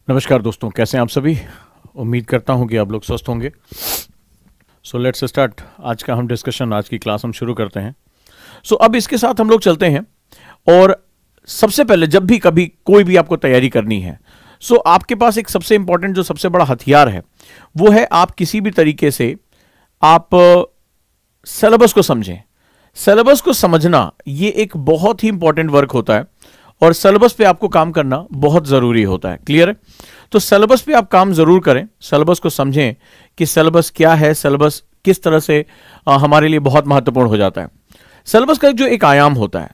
नमस्कार दोस्तों, कैसे हैं आप सभी। उम्मीद करता हूं कि आप लोग स्वस्थ होंगे। So let's start. आज का हम डिस्कशन, आज की क्लास हम शुरू करते हैं। सो अब इसके साथ हम लोग चलते हैं। और सबसे पहले जब भी कभी कोई भी आपको तैयारी करनी है, सो आपके पास एक सबसे इंपॉर्टेंट जो सबसे बड़ा हथियार है वो है आप किसी भी तरीके से आप सिलेबस को समझें। सिलेबस को समझना ये एक बहुत ही इंपॉर्टेंट वर्क होता है और सिलेबस पे आपको काम करना बहुत जरूरी होता है। क्लियर है? तो सिलेबस पे आप काम जरूर करें, सिलेबस को समझें कि सिलेबस क्या है, सिलेबस किस तरह से हमारे लिए बहुत महत्वपूर्ण हो जाता है। सिलेबस का जो एक आयाम होता है,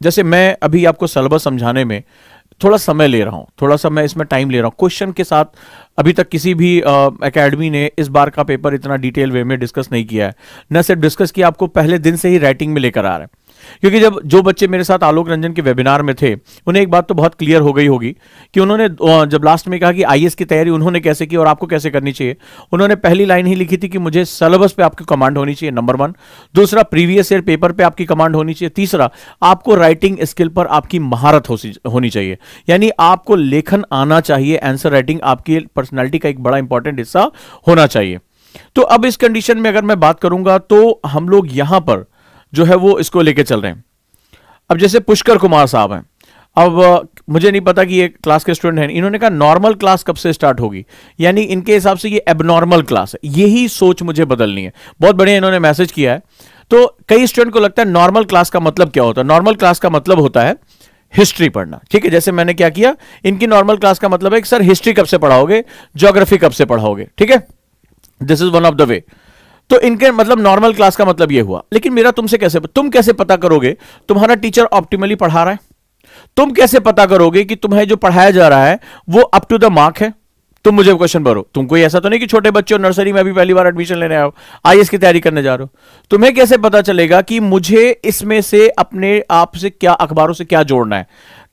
जैसे मैं अभी आपको सिलेबस समझाने में थोड़ा समय ले रहा हूं, थोड़ा सा मैं इसमें टाइम ले रहा हूं क्वेश्चन के साथ। अभी तक किसी भी एकेडमी ने इस बार का पेपर इतना डिटेल वे में डिस्कस नहीं किया है। न सिर्फ डिस्कस किया, आपको पहले दिन से ही राइटिंग में लेकर आ रहे हैं। क्योंकि जब जो बच्चे मेरे साथ आलोक रंजन के वेबिनार में थे, उन्हें एक बात तो बहुत क्लियर हो गई होगी कि उन्होंने जब लास्ट में कहा कि आईएएस की तैयारी उन्होंने कैसे की और आपको कैसे करनी चाहिए, उन्होंने पहली लाइन ही लिखी थी कि मुझे सिलेबस पे आपकी कमांड होनी चाहिए, नंबर 1। दूसरा, प्रीवियस ईयर पेपर पे आपकी कमांड होनी चाहिए। तीसरा, आपको राइटिंग स्किल पर आपकी महारत होनी चाहिए, यानी आपको लेखन आना चाहिए। आंसर राइटिंग आपकी पर्सनैलिटी का एक बड़ा इंपॉर्टेंट हिस्सा होना चाहिए। तो अब इस कंडीशन में अगर मैं बात करूंगा तो हम लोग यहां पर जो है वो इसको लेके चल रहे हैं। अब जैसे पुष्कर कुमार साहब हैं, अब मुझे नहीं पता कि ये क्लास के स्टूडेंट हैं, इन्होंने कहा नॉर्मल क्लास कब से स्टार्ट होगी, यानी इनके हिसाब से ये एबनॉर्मल क्लास है। यही सोच मुझे बदलनी है। बहुत बढ़िया इन्होंने मैसेज किया है। तो कई स्टूडेंट को लगता है नॉर्मल क्लास का मतलब क्या होता है। नॉर्मल क्लास का मतलब होता है हिस्ट्री पढ़ना। ठीक है, जैसे मैंने क्या किया, इनकी नॉर्मल क्लास का मतलब है कि सर हिस्ट्री कब से पढ़ाओगे, ज्योग्राफी कब से पढ़ाओगे। ठीक है, this is one of the way. तो इनके मतलब नॉर्मल क्लास का मतलब ये हुआ। लेकिन मेरा तुमसे तुम कैसे पता करोगे तुम्हारा टीचर ऑप्टिमली पढ़ा रहा है? तुम कैसे पता करोगे कि तुम्हें जो पढ़ाया जा रहा है वो अप टू द मार्क है? तुम मुझे क्वेश्चन भरो। तुम कोई ऐसा तो नहीं कि छोटे बच्चे हो, नर्सरी में अभी पहली बार एडमिशन लेने आओ, आईएएस की तैयारी करने जा रहे हो। तुम्हें कैसे पता चलेगा कि मुझे इसमें से अपने आप से क्या, अखबारों से क्या जोड़ना है?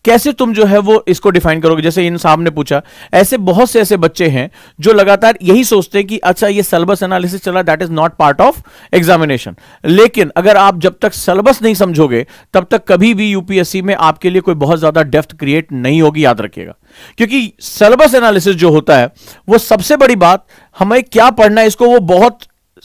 कैसे तुम जो है वो इसको डिफाइन करोगे? जैसे इन साहब ने पूछा, ऐसे बहुत से ऐसे बच्चे हैं जो लगातार यही सोचते हैं कि अच्छा ये सिलेबस एनालिसिस चला, that is not part of examination. लेकिन अगर आप जब तक सिलेबस नहीं समझोगे तब तक कभी भी यूपीएससी में आपके लिए कोई बहुत ज्यादा डेप्थ क्रिएट नहीं होगी, याद रखिएगा। क्योंकि सिलेबस एनालिसिस जो होता है वो सबसे बड़ी बात, हमें क्या पढ़ना है इसको वो बहुत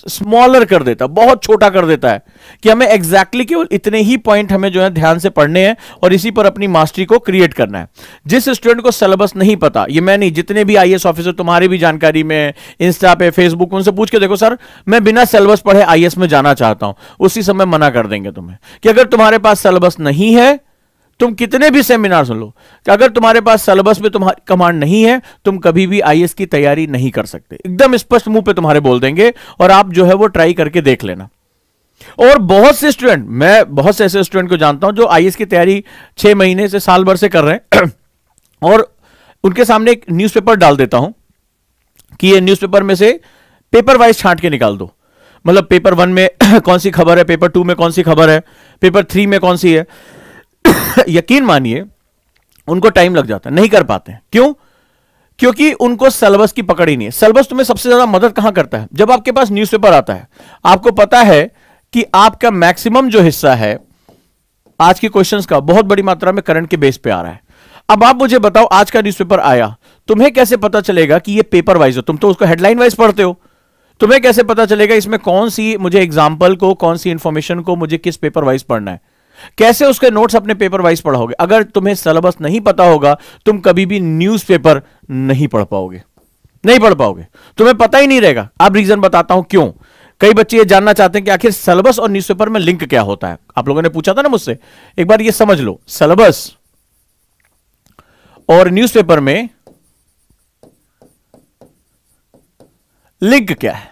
स्मॉलर कर देता, बहुत छोटा कर देता है कि हमें एग्जैक्टली केवल इतने ही पॉइंट हमें जो है ध्यान से पढ़ने हैं और इसी पर अपनी मास्टरी को क्रिएट करना है। जिस स्टूडेंट को सिलेबस नहीं पता, ये मैं नहीं, जितने भी आईएएस ऑफिसर तुम्हारी भी जानकारी में, इंस्टा पे, फेसबुक, उनसे पूछ के देखो, सर मैं बिना सिलेबस पढ़े आईएएस में जाना चाहता हूं, उसी समय मना कर देंगे तुम्हें कि अगर तुम्हारे पास सिलेबस नहीं है, तुम कितने भी सेमिनार सुन लो, कि अगर तुम्हारे पास सिलेबस में तुम्हारी कमांड नहीं है, तुम कभी भी आईएएस की तैयारी नहीं कर सकते। एकदम स्पष्ट मुंह पे तुम्हारे बोल देंगे और आप जो है वो ट्राई करके देख लेना। और बहुत से स्टूडेंट, मैं बहुत से ऐसे स्टूडेंट को जानता हूं जो आईएएस की तैयारी 6 महीने से, साल भर से कर रहे हैं और उनके सामने एक न्यूज़पेपर डाल देता हूं कि ये न्यूज़पेपर में से पेपर वाइज छांट के निकाल दो। मतलब पेपर 1 में कौन सी खबर है, पेपर 2 में कौन सी खबर है, पेपर 3 में कौन सी है। यकीन मानिए उनको टाइम लग जाता है, नहीं कर पाते हैं। क्यों? क्योंकि उनको सिलेबस की पकड़ ही नहीं है। सिलेबस तुम्हें सबसे ज्यादा मदद कहां करता है? जब आपके पास न्यूज़पेपर आता है, आपको पता है कि आपका मैक्सिमम जो हिस्सा है आज के क्वेश्चंस का बहुत बड़ी मात्रा में करंट के बेस पे आ रहा है। अब आप मुझे बताओ, आज का न्यूज़पेपर आया, तुम्हें कैसे पता चलेगा कि ये पेपर वाइज हो? तुम तो उसको हेडलाइन वाइज पढ़ते हो। तुम्हें कैसे पता चलेगा इसमें कौन सी मुझे एग्जाम्पल को, कौन सी इंफॉर्मेशन को मुझे किस पेपर वाइज पढ़ना है? कैसे उसके नोट्स अपने पेपर वाइज पढ़ोगे? अगर तुम्हें सिलेबस नहीं पता होगा, तुम कभी भी न्यूज़पेपर नहीं पढ़ पाओगे, नहीं पढ़ पाओगे, तुम्हें पता ही नहीं रहेगा। अब रीजन बताता हूं क्यों। कई बच्चे ये जानना चाहते हैं कि आखिर सिलेबस और न्यूज़पेपर में लिंक क्या होता है। आप लोगों ने पूछा था ना मुझसे, एक बार ये समझ लो, सिलेबस और न्यूज़पेपर में लिंक क्या है।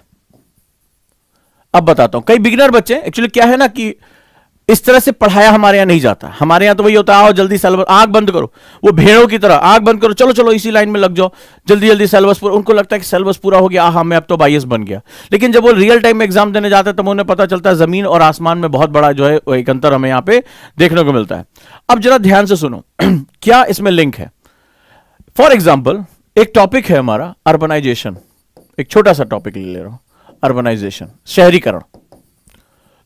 अब बताता हूं। कई बिगिनर बच्चे, एक्चुअली क्या है ना कि इस तरह से पढ़ाया हमारे यहां नहीं जाता। हमारे यहां तो वही होता है, आओ जल्दी सिलेबस, आंख बंद करो, वो भेड़ों की तरह आंख बंद करो, चलो चलो इसी लाइन में लग जाओ, जल्दी जल्दी सिलेबस पूरा। उनको लगता है कि सिलेबस पूरा हो गया, हाँ मैं अब तो आईएएस बन गया। लेकिन जब वो रियल टाइम में एग्जाम देने जाते हैं तब उन्हें पता चलता है जमीन और आसमान में बहुत बड़ा जो है एक अंतर हमें यहां पे देखने को मिलता है। अब जरा ध्यान से सुनो क्या इसमें लिंक है। फॉर एग्जाम्पल, एक टॉपिक है हमारा अर्बनाइजेशन, एक छोटा सा टॉपिक ले रहा हूं, अर्बनाइजेशन, शहरीकरण।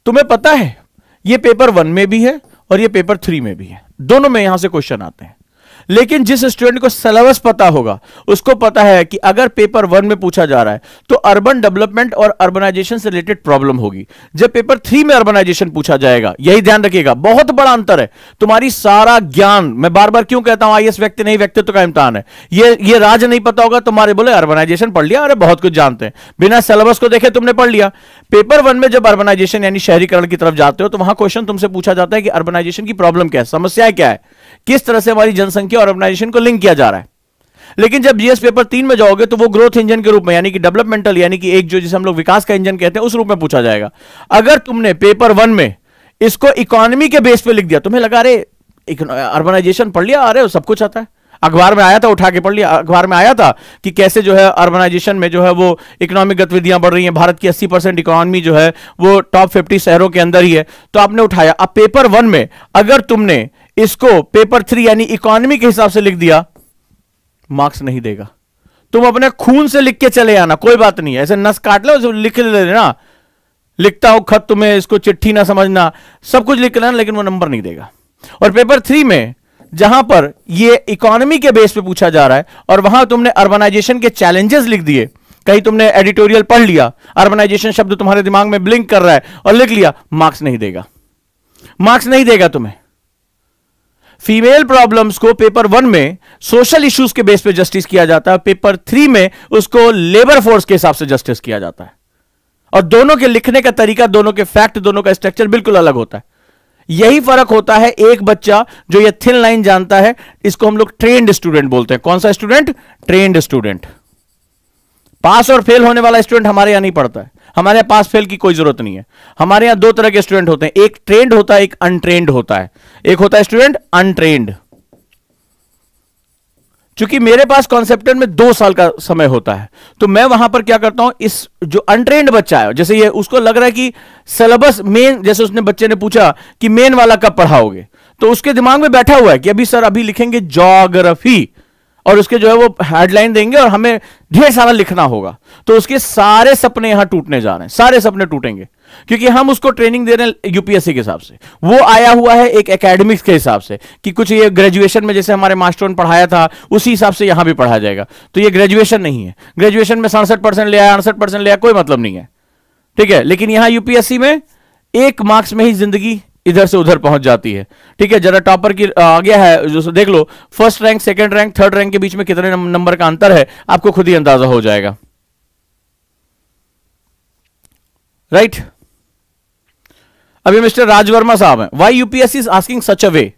तुम्हें पता है ये पेपर 1 में भी है और ये पेपर 3 में भी है, दोनों में यहां से क्वेश्चन आते हैं। लेकिन जिस स्टूडेंट को सिलेबस पता होगा उसको पता है कि अगर पेपर 1 में पूछा जा रहा है तो अर्बन डेवलपमेंट और अर्बनाइजेशन से रिलेटेड प्रॉब्लम होगी। जब पेपर 3 में अर्बनाइजेशन पूछा जाएगा, यही ध्यान रखिएगा, बहुत बड़ा अंतर है। तुम्हारी सारा ज्ञान, मैं बार बार क्यों कहता हूं आईएएस व्यक्ति नहीं, व्यक्तित्व का इम्तिहान है। ये राज नहीं पता होगा तुम्हारे, बोले अर्बनाइजेशन पढ़ लिया, अरे बहुत कुछ जानते हैं, बिना सिलेबस को देखे तुमने पढ़ लिया। पेपर 1 में जब अर्बनाइजेशन यानी शहरीकरण की तरफ जाते हो तो वहां क्वेश्चन तुमसे पूछा जाता है कि अर्बनाइजेशन की प्रॉब्लम क्या है, समस्याएं क्या है, किस तरह से हमारी जनसंख्या और अर्बनाइजेशन को लिंक किया जा रहा है। लेकिन जब जीएस पेपर 3 में जाओगे तो वो ग्रोथ इंजन के रूप में, यानी कि डेवलपमेंटल, यानी कि एक जो जिसे हम लोग विकास का इंजन कहते हैं, उस रूप में पूछा जाएगा। अगर तुमने पेपर 1 में इसको इकोनॉमी के बेस पे लिख दिया, तुम्हें लगा अरे अर्बनाइजेशन पढ़ लिया, अरे सब कुछ आता है, अखबार में आया था, उठा के पढ़ लिया, अखबार में आया था कि कैसे जो है अर्बनाइजेशन में जो है वो इकोनॉमिक गतिविधियां बढ़ रही हैं, भारत की 80% इकोनॉमी जो है वो टॉप 50 शहरों के अंदर ही है, तो आपने उठाया। अब पेपर 1 में अगर तुमने इसको पेपर 3 यानी इकोनॉमी के हिसाब से लिख दिया, मार्क्स नहीं देगा। तुम अपने खून से लिख के चले आना, कोई बात नहीं है, ऐसे नस काट लो, लिख ले ना, लिखता हूं खत तुम्हें, इसको चिट्ठी ना समझना, सब कुछ लिख लेना, लेकिन वो नंबर नहीं देगा। और पेपर 3 में जहां पर ये इकोनॉमी के बेस पे पूछा जा रहा है और वहां तुमने अर्बनाइजेशन के चैलेंजेस लिख दिए, कहीं तुमने एडिटोरियल पढ़ लिया, अर्बनाइजेशन शब्द तुम्हारे दिमाग में ब्लिंक कर रहा है और लिख लिया, मार्क्स नहीं देगा, मार्क्स नहीं देगा तुम्हें। फीमेल प्रॉब्लम्स को पेपर 1 में सोशल इश्यूज के बेस पे जस्टिस किया जाता है, पेपर 3 में उसको लेबर फोर्स के हिसाब से जस्टिस किया जाता है। और दोनों के लिखने का तरीका, दोनों के फैक्ट, दोनों का स्ट्रक्चर बिल्कुल अलग होता है। यही फर्क होता है। एक बच्चा जो ये थिन लाइन जानता है, इसको हम लोग ट्रेंड स्टूडेंट बोलते हैं। कौन सा स्टूडेंट? Trend student. पास और फेल होने वाला स्टूडेंट हमारे यहां नहीं पढ़ता है, हमारे यहां पास फेल की कोई जरूरत नहीं है। हमारे यहां दो तरह के स्टूडेंट होते हैं, एक ट्रेंड होता है, एक अनट्रेंड होता है। एक होता है स्टूडेंट अनट्रेंड। चूंकि मेरे पास कॉन्सेप्टर में 2 साल का समय होता है, तो मैं वहां पर क्या करता हूं, इस जो अनट्रेंड बच्चा है, जैसे ये उसको लग रहा है कि सिलेबस मेन, जैसे उसने बच्चे ने पूछा कि मेन वाला कब पढ़ाओगे, तो उसके दिमाग में बैठा हुआ है कि अभी सर अभी लिखेंगे ज्योग्राफी, और उसके जो है वो हेडलाइन देंगे और हमें ढेर सारा लिखना होगा। तो उसके सारे सपने यहां टूटने जा रहे हैं, सारे सपने टूटेंगे, क्योंकि हम उसको ट्रेनिंग दे रहे हैं यूपीएससी के हिसाब से। वो आया हुआ है एक एकेडमिक्स के हिसाब से कि कुछ ये ग्रेजुएशन में जैसे हमारे मास्टरों ने पढ़ाया था उसी हिसाब से यहां भी पढ़ाया जाएगा। तो ये ग्रेजुएशन नहीं है, ग्रेजुएशन में 67% ले आया, 68% ले आया, कोई मतलब नहीं है, ठीक है। लेकिन यहां यूपीएससी में 1 मार्क्स में ही जिंदगी इधर से उधर पहुंच जाती है, ठीक है। जरा टॉपर की आ गया है जो देख लो, first rank, second rank, third rank के बीच में कितने नंबर का अंतर है, आपको खुद ही अंदाजा हो जाएगा, राइट। अभी मिस्टर राजवर्मा साहब हैं, why UPSC is asking such a way,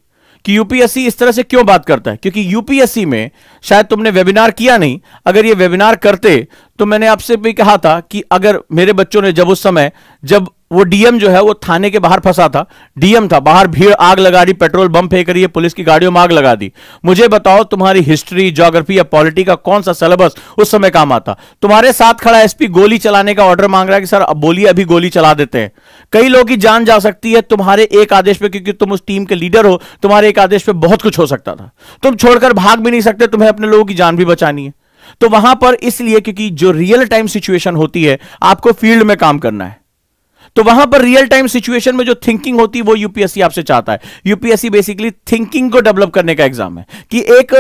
कि यूपीएससी इस तरह से क्यों बात करता है, क्योंकि यूपीएससी में शायद तुमने वेबिनार किया नहीं, अगर ये वेबिनार करते तो मैंने आपसे भी कहा था कि अगर मेरे बच्चों ने जब उस समय, जब वो डीएम जो है वो थाने के बाहर फंसा था, डीएम था बाहर, भीड़ आग लगा दी, पेट्रोल बम फेंक रही है, पुलिस की गाड़ियों में आग लगा दी, मुझे बताओ तुम्हारी हिस्ट्री, ज्योग्राफी या पॉलिटी का कौन सा सिलेबस उस समय काम आता। तुम्हारे साथ खड़ा एसपी गोली चलाने का ऑर्डर मांग रहा है कि सर अब बोलिए, अभी गोली चला देते हैं, कई लोगों की जान जा सकती है तुम्हारे एक आदेश पे, क्योंकि तुम उस टीम के लीडर हो, तुम्हारे एक आदेश पे बहुत कुछ हो सकता था, तुम छोड़कर भाग भी नहीं सकते, तुम्हें अपने लोगों की जान भी बचानी है। तो वहां पर इसलिए क्योंकि जो रियल टाइम सिचुएशन होती है, आपको फील्ड में काम करना है, तो वहां पर रियल टाइम सिचुएशन में जो थिंकिंग होती है वो यूपीएससी आपसे चाहता है। यूपीएससी बेसिकली थिंकिंग को डेवलप करने का एग्जाम है, कि एक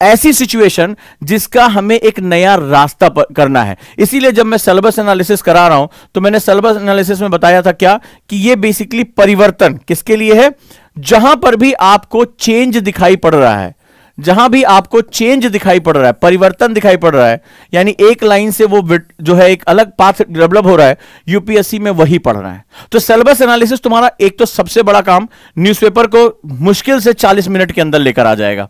ऐसी सिचुएशन जिसका हमें एक नया रास्ता करना है। इसीलिए जब मैं सिलेबस एनालिसिस करा रहा हूं तो मैंने सिलेबस एनालिसिस में बताया था क्या, कि ये बेसिकली परिवर्तन किसके लिए है, जहां पर भी आपको चेंज दिखाई पड़ रहा है, जहां भी आपको चेंज दिखाई पड़ रहा है, परिवर्तन दिखाई पड़ रहा है, यानी एक लाइन से वो जो है एक अलग पाथ डेवलप हो रहा है, यूपीएससी में वही पढ़ रहा है। तो सिलेबस एनालिसिस तुम्हारा एक तो सबसे बड़ा काम, न्यूज़पेपर को मुश्किल से 40 मिनट के अंदर लेकर आ जाएगा।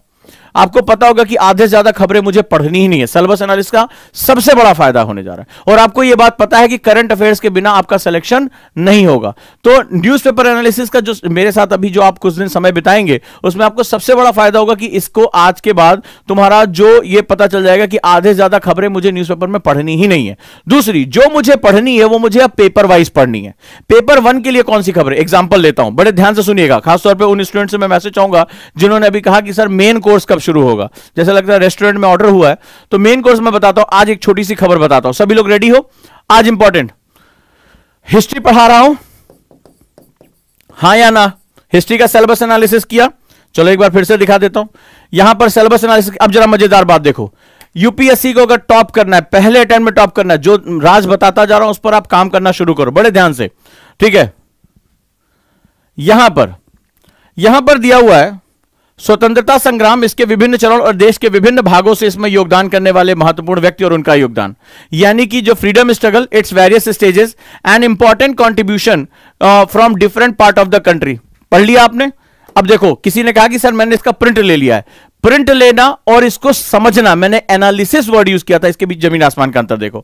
आपको पता होगा कि आधे से ज्यादा खबरें मुझे पढ़नी ही नहीं है, सिलेबस एनालिसिस का सबसे बड़ा फायदा होने जा रहा है। और आपको यह बात पता है कि करंट अफेयर्स के बिना आपका सिलेक्शन नहीं होगा। तो न्यूज़पेपर एनालिसिस का जो मेरे साथ अभी जो आप कुछ दिन समय बिताएंगे, उसमें आपको सबसे बड़ा फायदा होगा कि इसको आज के बाद तुम्हारा जो ये पता चल जाएगा कि आधे से ज्यादा खबरें मुझे न्यूज़पेपर में पढ़नी ही नहीं है। दूसरी जो मुझे पढ़नी है वो मुझे अब पेपर वाइज पढ़नी है। पेपर 1 के लिए कौन सी खबरें, एग्जाम्पल लेता हूं, बड़े ध्यान से सुनिएगा, खासतौर पर उन स्टूडेंट से मैं मैसेज चाहूंगा जिन्होंने अभी कहा कि सर मेन कोर्स कब शुरू होगा, जैसे लगता है रेस्टोरेंट में ऑर्डर हुआ है, तो मेन कोर्स में बताता हूं। आज एक छोटी सी खबर बताता हूं, सभी लोग रेडी हो, आज इंपॉर्टेंट हिस्ट्री पढ़ा रहा हूं, हां या ना, हिस्ट्री का सिलेबस एनालिसिस किया, चलो एक बार फिर से दिखा देता हूं यहां पर सिलेबस एनालिसिस। अब जरा मजेदार बात देखो, यूपीएससी को अगर टॉप करना है, पहले अटेम्प्ट में टॉप करना है, जो राज बताता जा रहा हूं उस पर आप काम करना शुरू करो बड़े ध्यान से, ठीक है। यहां पर दिया हुआ है स्वतंत्रता संग्राम, इसके विभिन्न चरण और देश के विभिन्न भागों से इसमें योगदान करने वाले महत्वपूर्ण व्यक्ति और उनका योगदान, यानी कि जो freedom struggle, its various stages and important contribution from different part of the country. पढ़ लिया आपने? अब देखो, किसी ने कहा कि सर मैंने इसका प्रिंट ले लिया है। प्रिंट लेना और इसको समझना, मैंने एनालिसिस वर्ड यूज किया था, इसके बीच जमीन आसमान का अंतर देखो।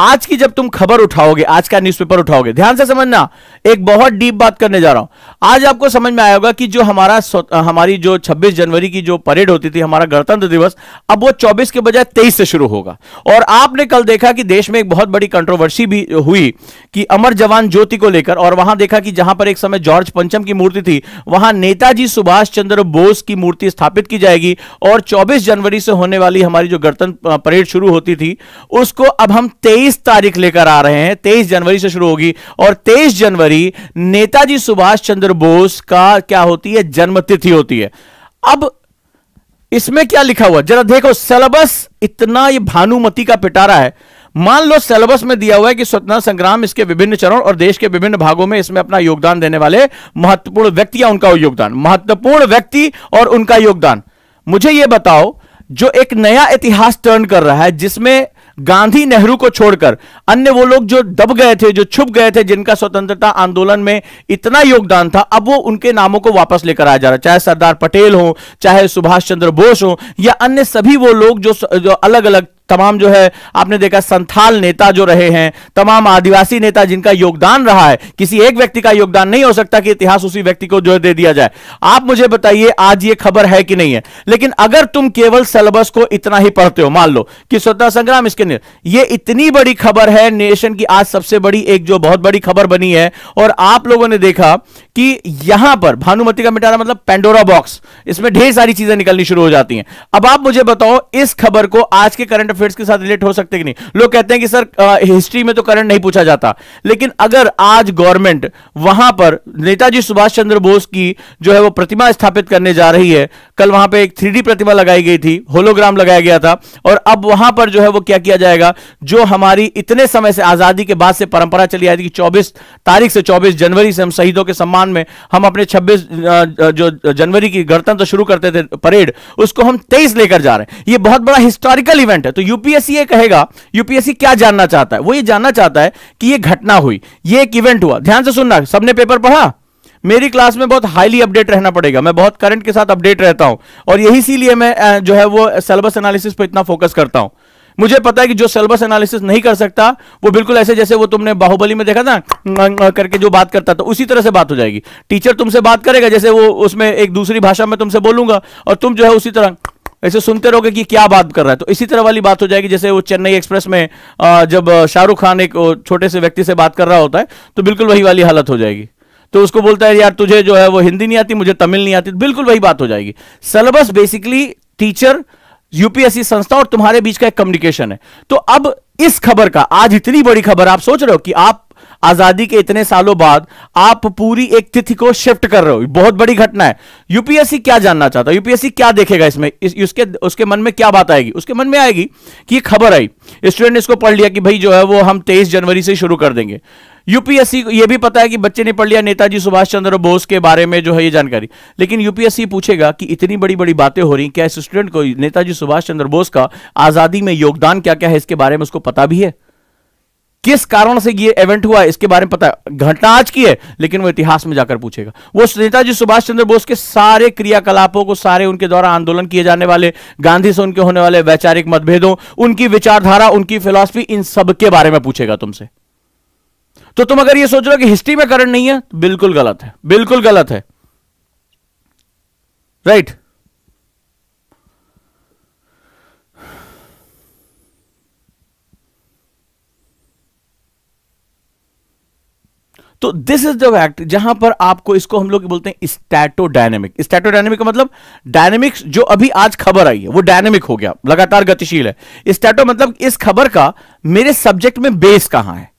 आज की जब तुम खबर उठाओगे, आज का न्यूज़पेपर उठाओगे, ध्यान से समझना, एक बहुत डीप बात करने जा रहा हूं। आज आपको समझ में आया होगा कि जो हमारी जो 26 जनवरी की जो परेड होती थी, हमारा गणतंत्र दिवस, अब वो 24 के बजाय 23 से शुरू होगा। और आपने कल देखा कि देश में एक बहुत बड़ी कंट्रोवर्सी भी हुई कि अमर जवान ज्योति को लेकर, और वहां देखा कि जहां पर एक समय जॉर्ज पंचम की मूर्ति थी, वहां नेताजी सुभाष चंद्र बोस की मूर्ति स्थापित की जाएगी। और 24 जनवरी से होने वाली हमारी जो गणतंत्र परेड शुरू होती थी, उसको अब हम 23 तारीख लेकर आ रहे हैं। 23 जनवरी से शुरू होगी, और 23 जनवरी नेताजी सुभाष चंद्र बोस का क्या होती है? जन्मतिथि होती है। अब इसमें क्या लिखा हुआ जरा देखो, सिलेबस इतना ये भानुमति का पिटारा है। मान लो सिलेबस में दिया हुआ है कि स्वतंत्रता संग्राम, इसके विभिन्न चरण और देश के विभिन्न भागों में इसमें अपना योगदान देने वाले महत्वपूर्ण व्यक्ति या उनका योगदान, महत्वपूर्ण व्यक्ति और उनका योगदान। मुझे यह बताओ, जो एक नया इतिहास टर्न कर रहा है, जिसमें गांधी नेहरू को छोड़कर अन्य वो लोग जो दब गए थे, जो छुप गए थे, जिनका स्वतंत्रता आंदोलन में इतना योगदान था, अब वो उनके नामों को वापस लेकर आया जा रहा है। चाहे सरदार पटेल हो, चाहे सुभाष चंद्र बोस हो, या अन्य सभी वो लोग जो अलग अलग तमाम जो है आपने देखा संथाल नेता जो रहे हैं, तमाम आदिवासी नेता जिनका योगदान रहा है। किसी एक व्यक्ति का योगदान नहीं हो सकता कि इतिहास उसी व्यक्ति को जो दे दिया जाए। आप मुझे बताइए आज ये खबर है कि नहीं है? लेकिन अगर तुम केवल सिलेबस को इतना ही पढ़ते हो, मान लो कि स्वतंत्रता संग्राम इसके ये इतनी बड़ी खबर है, नेशन की आज सबसे बड़ी एक जो बहुत बड़ी खबर बनी है, और आप लोगों ने देखा कि यहां पर भानुमति का मिटारा मतलब पेंडोरा बॉक्स, इसमें ढेर सारी चीजें निकलनी शुरू हो जाती हैं। अब आप मुझे बताओ, इस खबर को आज के करंट अफेयर्स के साथ रिलेट हो सकते कि नहीं? लोग कहते हैं कि सर हिस्ट्री में तो करंट नहीं पूछा जाता, लेकिन अगर आज गवर्नमेंट वहां पर नेताजी सुभाष चंद्र बोस की जो है वो प्रतिमा स्थापित करने जा रही है, कल वहां पे एक 3D प्रतिमा लगाई गई थी, होलोग्राम लगाया गया था, और अब वहां पर जो है वो क्या किया जाएगा, जो हमारी इतने समय से आजादी के बाद से परंपरा चली आई थी कि 24 तारीख से 24 जनवरी से हम शहीदों के सम्मान में हम अपने 26 जो जनवरी की गणतंत्र शुरू करते थे परेड, उसको हम 23 लेकर जा रहे हैं। ये बहुत बड़ा हिस्टोरिकल इवेंट है। तो यूपीएससी ये कहेगा, यूपीएससी क्या जानना चाहता है? वो ये जानना चाहता है कि ये घटना हुई, ये एक इवेंट हुआ। ध्यान से सुनना, सबने पेपर पढ़ा? मेरी क्लास में बहुत हाईली अपडेट रहना पड़ेगा, मैं बहुत करंट के साथ अपडेट रहता हूं, और यही इसीलिए मैं जो है वो सिलेबस एनालिसिस पर इतना फोकस करता हूं। मुझे पता है कि जो सिलेबस एनालिसिस नहीं कर सकता, वो बिल्कुल ऐसे जैसे वो तुमने बाहुबली में देखा था करके जो बात करता था, उसी तरह से बात हो जाएगी। टीचर तुमसे बात करेगा जैसे वो उसमें एक दूसरी भाषा में तुमसे बोलूंगा, और तुम जो है उसी तरह ऐसे सुनते रहोगे कि क्या बात कर रहा है। तो इसी तरह वाली बात हो जाएगी जैसे वो चेन्नई एक्सप्रेस में जब शाहरुख खान एक छोटे से व्यक्ति से बात कर रहा होता है, तो बिल्कुल वही वाली हालत हो जाएगी। तो उसको बोलता है यार तुझे जो है वो हिंदी नहीं आती, मुझे तमिल नहीं आती, बिल्कुल वही बात हो जाएगी। सिलेबस बेसिकली टीचर, यूपीएससी संस्था और तुम्हारे बीच का एक कम्युनिकेशन है। तो अब इस खबर का, आज इतनी बड़ी खबर, आप सोच रहे हो कि आप आजादी के इतने सालों बाद आप पूरी एक तिथि को शिफ्ट कर रहे हो, बहुत बड़ी घटना है। यूपीएससी क्या जानना चाहता है? यूपीएससी क्या देखेगा इसमें? उसके मन में क्या बात आएगी? उसके मन में आएगी कि खबर आई, स्टूडेंट ने इसको पढ़ लिया कि भाई जो है वो हम 23 जनवरी से शुरू कर देंगे। यूपीएससी को यह भी पता है कि बच्चे ने पढ़ लिया नेताजी सुभाष चंद्र बोस के बारे में जो है ये जानकारी, लेकिन यूपीएससी पूछेगा कि इतनी बड़ी बड़ी बातें हो रही, क्या इस स्टूडेंट को नेताजी सुभाष चंद्र बोस का आजादी में योगदान क्या क्या है इसके बारे में उसको पता भी है? किस कारण से ये इवेंट हुआ इसके बारे में पता है? घटना आज की है, लेकिन वो इतिहास में जाकर पूछेगा। वो नेताजी सुभाष चंद्र बोस के सारे क्रियाकलापों को, सारे उनके द्वारा आंदोलन किए जाने वाले, गांधी से उनके होने वाले वैचारिक मतभेदों, उनकी विचारधारा, उनकी फिलॉसफी, इन सब के बारे में पूछेगा तुमसे। तो तुम अगर ये सोच रहे हो कि हिस्ट्री में करंट नहीं है, बिल्कुल गलत है, बिल्कुल गलत है, राइट? तो दिस इज द फैक्ट, जहां पर आपको, इसको हम लोग बोलते हैं स्टैटोडायनेमिक। स्टैटोडायनेमिक का मतलब डायनेमिक्स, जो अभी आज खबर आई है वो डायनेमिक हो गया, लगातार गतिशील है। स्टैटो मतलब इस खबर का मेरे सब्जेक्ट में बेस कहां है,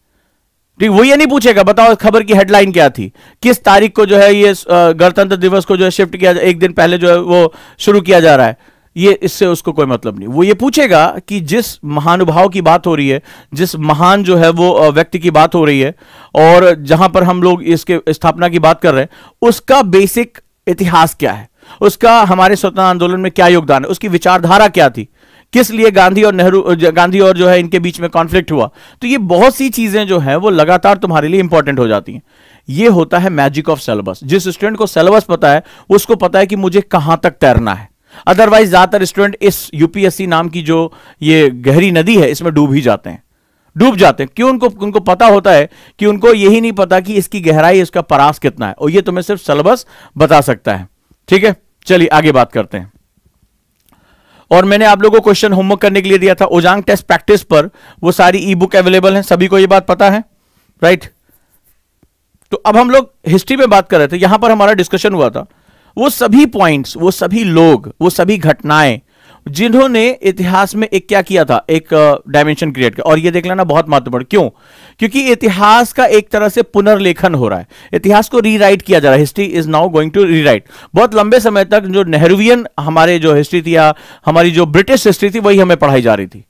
ठीक, वो ये नहीं पूछेगा बताओ खबर की हेडलाइन क्या थी, किस तारीख को जो है ये गणतंत्र दिवस को जो है शिफ्ट किया, एक दिन पहले जो है वो शुरू किया जा रहा है, ये इससे उसको कोई मतलब नहीं। वो ये पूछेगा कि जिस महानुभाव की बात हो रही है, जिस महान जो है वो व्यक्ति की बात हो रही है, और जहां पर हम लोग इसके स्थापना की बात कर रहे हैं, उसका बेसिक इतिहास क्या है, उसका हमारे स्वतंत्रता आंदोलन में क्या योगदान है, उसकी विचारधारा क्या थी, किस लिए गांधी और नेहरू, गांधी और जो है इनके बीच में कॉन्फ्लिक्ट हुआ। तो ये बहुत सी चीजें जो है वो लगातार तुम्हारे लिए इंपॉर्टेंट हो जाती हैं। ये होता है मैजिक ऑफ सिलेबस। जिस स्टूडेंट को सिलेबस पता है उसको पता है कि मुझे कहां तक तैरना है। अदरवाइज ज्यादातर स्टूडेंट इस यूपीएससी नाम की जो ये गहरी नदी है इसमें डूब ही जाते हैं, डूब जाते हैं। क्यों? उनको पता होता है कि उनको यही नहीं पता कि इसकी गहराई, इसका परास कितना है, और ये तुम्हें सिर्फ सिलेबस बता सकता है। ठीक है, चलिए आगे बात करते हैं। और मैंने आप लोगों को क्वेश्चन होमवर्क करने के लिए दिया था ओजांग टेस्ट प्रैक्टिस पर, वो सारी ई बुक अवेलेबल है, सभी को ये बात पता है, राइट। तो अब हम लोग हिस्ट्री में बात कर रहे थे, यहां पर हमारा डिस्कशन हुआ था वो सभी पॉइंट्स, वो सभी लोग, वो सभी घटनाएं जिन्होंने इतिहास में एक क्या किया था, एक डायमेंशन क्रिएट किया। और ये देख लेना बहुत महत्वपूर्ण, क्यों? क्योंकि इतिहास का एक तरह से पुनर्लेखन हो रहा है, इतिहास को रीराइट किया जा रहा है। History is now going to rewrite. बहुत लंबे समय तक जो नेहरूवियन हमारे जो हिस्ट्री थी या हमारी जो ब्रिटिश हिस्ट्री थी वही हमें पढ़ाई जा रही थी।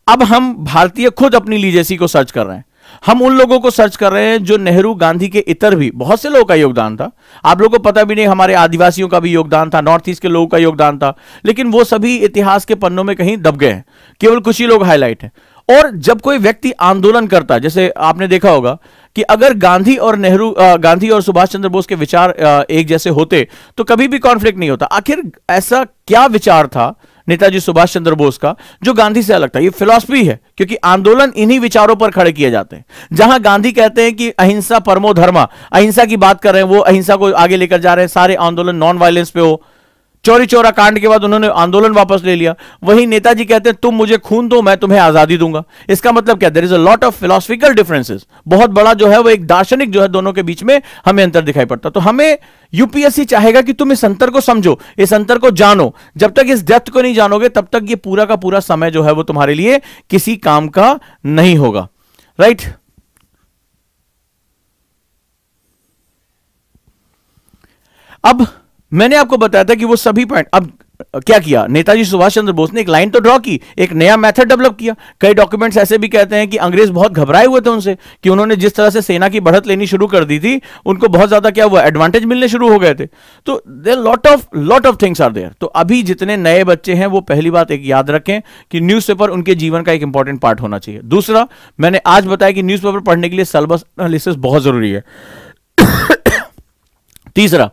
अब हम भारतीय खुद अपनी लीजेसी को सर्च कर रहे हैं। हम उन लोगों को सर्च कर रहे हैं जो नेहरू गांधी के इतर भी बहुत से लोगों का योगदान था, आप लोगों को पता भी नहीं, हमारे आदिवासियों का भी योगदान था, नॉर्थ ईस्ट के लोगों का योगदान था, लेकिन वो सभी इतिहास के पन्नों में कहीं दब गए हैं, केवल कुछ ही लोग हाईलाइट हैं। और जब कोई व्यक्ति आंदोलन करता है, जैसे आपने देखा होगा कि अगर गांधी और सुभाष चंद्र बोस के विचार एक जैसे होते तो कभी भी कॉन्फ्लिक्ट नहीं होता। आखिर ऐसा क्या विचार था नेताजी सुभाष चंद्र बोस का जो गांधी से अलग था? ये फिलॉसफी है, क्योंकि आंदोलन इन्हीं विचारों पर खड़े किए जाते हैं। जहां गांधी कहते हैं कि अहिंसा परमो धर्मा, अहिंसा की बात कर रहे हैं, वो अहिंसा को आगे लेकर जा रहे हैं, सारे आंदोलन नॉन वायलेंस पे हो। चौरी चौरा कांड के बाद उन्होंने आंदोलन वापस ले लिया। वहीं नेताजी कहते हैं तुम मुझे खून दो मैं तुम्हें आजादी दूंगा। इसका मतलब क्या? There is a lot of philosophical differences. बहुत बड़ा जो है वो एक दार्शनिक जो है दोनों के बीच में हमें अंतर दिखाई पड़ता। तो हमें यूपीएससी चाहेगा कि तुम इस अंतर को समझो, इस अंतर को जानो। जब तक इस डेप्थ को नहीं जानोगे तब तक ये पूरा का पूरा समय जो है वो तुम्हारे लिए किसी काम का नहीं होगा, राइट। अब मैंने आपको बताया था कि वो सभी पॉइंट, अब क्या किया नेताजी सुभाष चंद्र बोस ने? एक लाइन तो ड्रॉ की, एक नया मेथड डेवलप किया। कई डॉक्यूमेंट्स ऐसे भी कहते हैं कि अंग्रेज बहुत घबराए हुए थे उनसे, कि उन्होंने जिस तरह से सेना की बढ़त लेनी शुरू कर दी थी, उनको बहुत ज्यादा क्या हुआ, एडवांटेज मिलने शुरू हो गए थे। तो there lot of things are there. तो अभी जितने नए बच्चे हैं वो पहली बात एक याद रखें कि न्यूज़पेपर उनके जीवन का एक इंपॉर्टेंट पार्ट होना चाहिए। दूसरा, मैंने आज बताया कि न्यूज़पेपर पढ़ने के लिए सिलेबस एनालिसिस बहुत जरूरी है। तीसरा,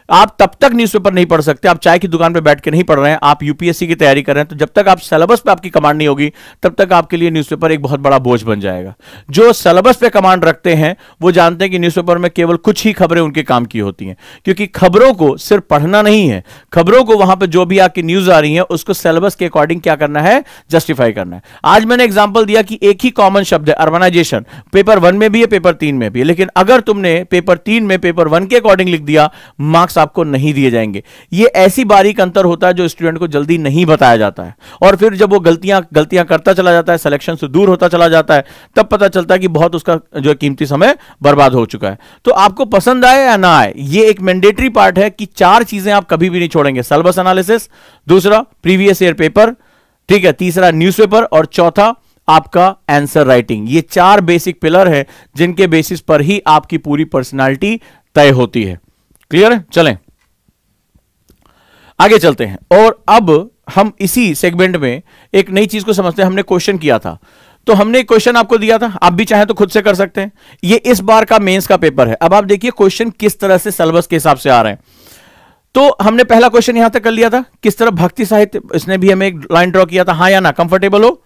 आप तब तक न्यूज़पेपर नहीं पढ़ सकते, आप चाय की दुकान पे बैठ के नहीं पढ़ रहे हैं, आप यूपीएससी की तैयारी कर रहे हैं, तो जब तक आप सिलेबस पे आपकी कमांड नहीं होगी तब तक आपके लिए न्यूज़पेपर एक बहुत बड़ा बोझ बन जाएगा। जो सिलेबस पे कमांड रखते हैं वो जानते हैं कि न्यूज़पेपर में केवल कुछ ही खबरें उनके काम की होती हैं, क्योंकि खबरों को सिर्फ पढ़ना नहीं है, खबरों को वहां पर जो भी आपकी न्यूज आ रही है उसको सिलेबस के अकॉर्डिंग क्या करना है, जस्टिफाई करना है। आज मैंने एग्जाम्पल दिया कि एक ही कॉमन शब्द है अर्बनाइजेशन, पेपर 1 में भी है, पेपर 3 में भी है, लेकिन अगर तुमने पेपर 3 में पेपर 1 के अकॉर्डिंग लिख दिया, मार्क्स आपको नहीं दिए जाएंगे। ये ऐसी बारीक अंतर होता है जो स्टूडेंट को जल्दी नहीं बताया जाता है, और फिर जब वो गलतियां करता चला जाता है, सिलेक्शन से दूर होता चला जाता है, तब पता चलता है कि बहुत उसका जो कीमती समय बर्बाद हो चुका है। तो आपको पसंद आए या ना आए, ये एक मैंडेटरी पार्ट है कि 4 चीजें आप कभी भी नहीं छोड़ेंगे। सिलेबस एनालिसिस, दूसरा प्रीवियस ईयर पेपर, ठीक है, तीसरा न्यूज़पेपर, और चौथा आपका आंसर राइटिंग। ये 4 बेसिक पिलर है जिनके बेसिस पर ही आपकी पूरी पर्सनालिटी तय होती है। क्लियर है? चलें आगे चलते हैं। और अब हम इसी सेगमेंट में एक नई चीज को समझते हैं। हमने क्वेश्चन किया था, तो हमने एक क्वेश्चन आपको दिया था, आप भी चाहें तो खुद से कर सकते हैं। ये इस बार का मेंस का पेपर है। अब आप देखिए क्वेश्चन किस तरह से सिलेबस के हिसाब से आ रहे हैं। तो हमने पहला क्वेश्चन यहां तक कर लिया था, किस तरह भक्ति साहित्य, इसने भी हमें एक लाइन ड्रॉ किया था, हाँ या ना, कंफर्टेबल हो?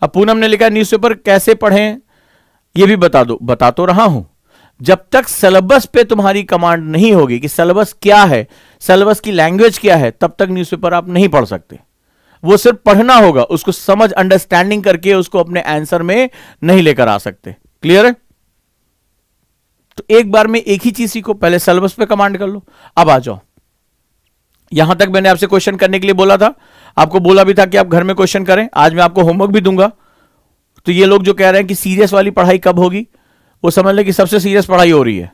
अब पूनम ने लिखा न्यूज़पेपर कैसे पढ़ें ये भी बता दो। बता तो रहा हूं, जब तक सिलेबस पे तुम्हारी कमांड नहीं होगी कि सिलेबस क्या है, सिलेबस की लैंग्वेज क्या है, तब तक न्यूज़पेपर आप नहीं पढ़ सकते। वो सिर्फ पढ़ना होगा, उसको समझ अंडरस्टैंडिंग करके उसको अपने आंसर में नहीं लेकर आ सकते। क्लियर है? तो एक बार में एक ही चीज सीखो, पहले सिलेबस पे कमांड कर लो। अब आ जाओ, यहां तक मैंने आपसे क्वेश्चन करने के लिए बोला था, आपको बोला भी था कि आप घर में क्वेश्चन करें। आज मैं आपको होमवर्क भी दूंगा। तो ये लोग जो कह रहे हैं कि सीरियस वाली पढ़ाई कब होगी, वो समझ लें कि सबसे सीरियस पढ़ाई हो रही है।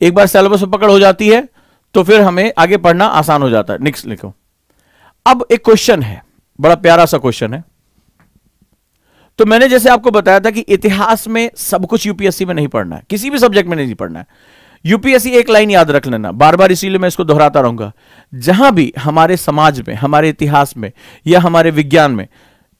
एक बार सिलेबस पर पकड़ हो जाती है तो फिर हमें आगे पढ़ना आसान हो जाता है। नेक्स्ट लिखो। अब एक क्वेश्चन है, बड़ा प्यारा सा क्वेश्चन है। तो मैंने जैसे आपको बताया था कि इतिहास में सब कुछ यूपीएससी में नहीं पढ़ना है, किसी भी सब्जेक्ट में नहीं पढ़ना है। यूपीएससी एक लाइन याद रख लेना, बार बार इसीलिए मैं इसको दोहराता रहूंगा। जहां भी हमारे समाज में, हमारे इतिहास में या हमारे विज्ञान में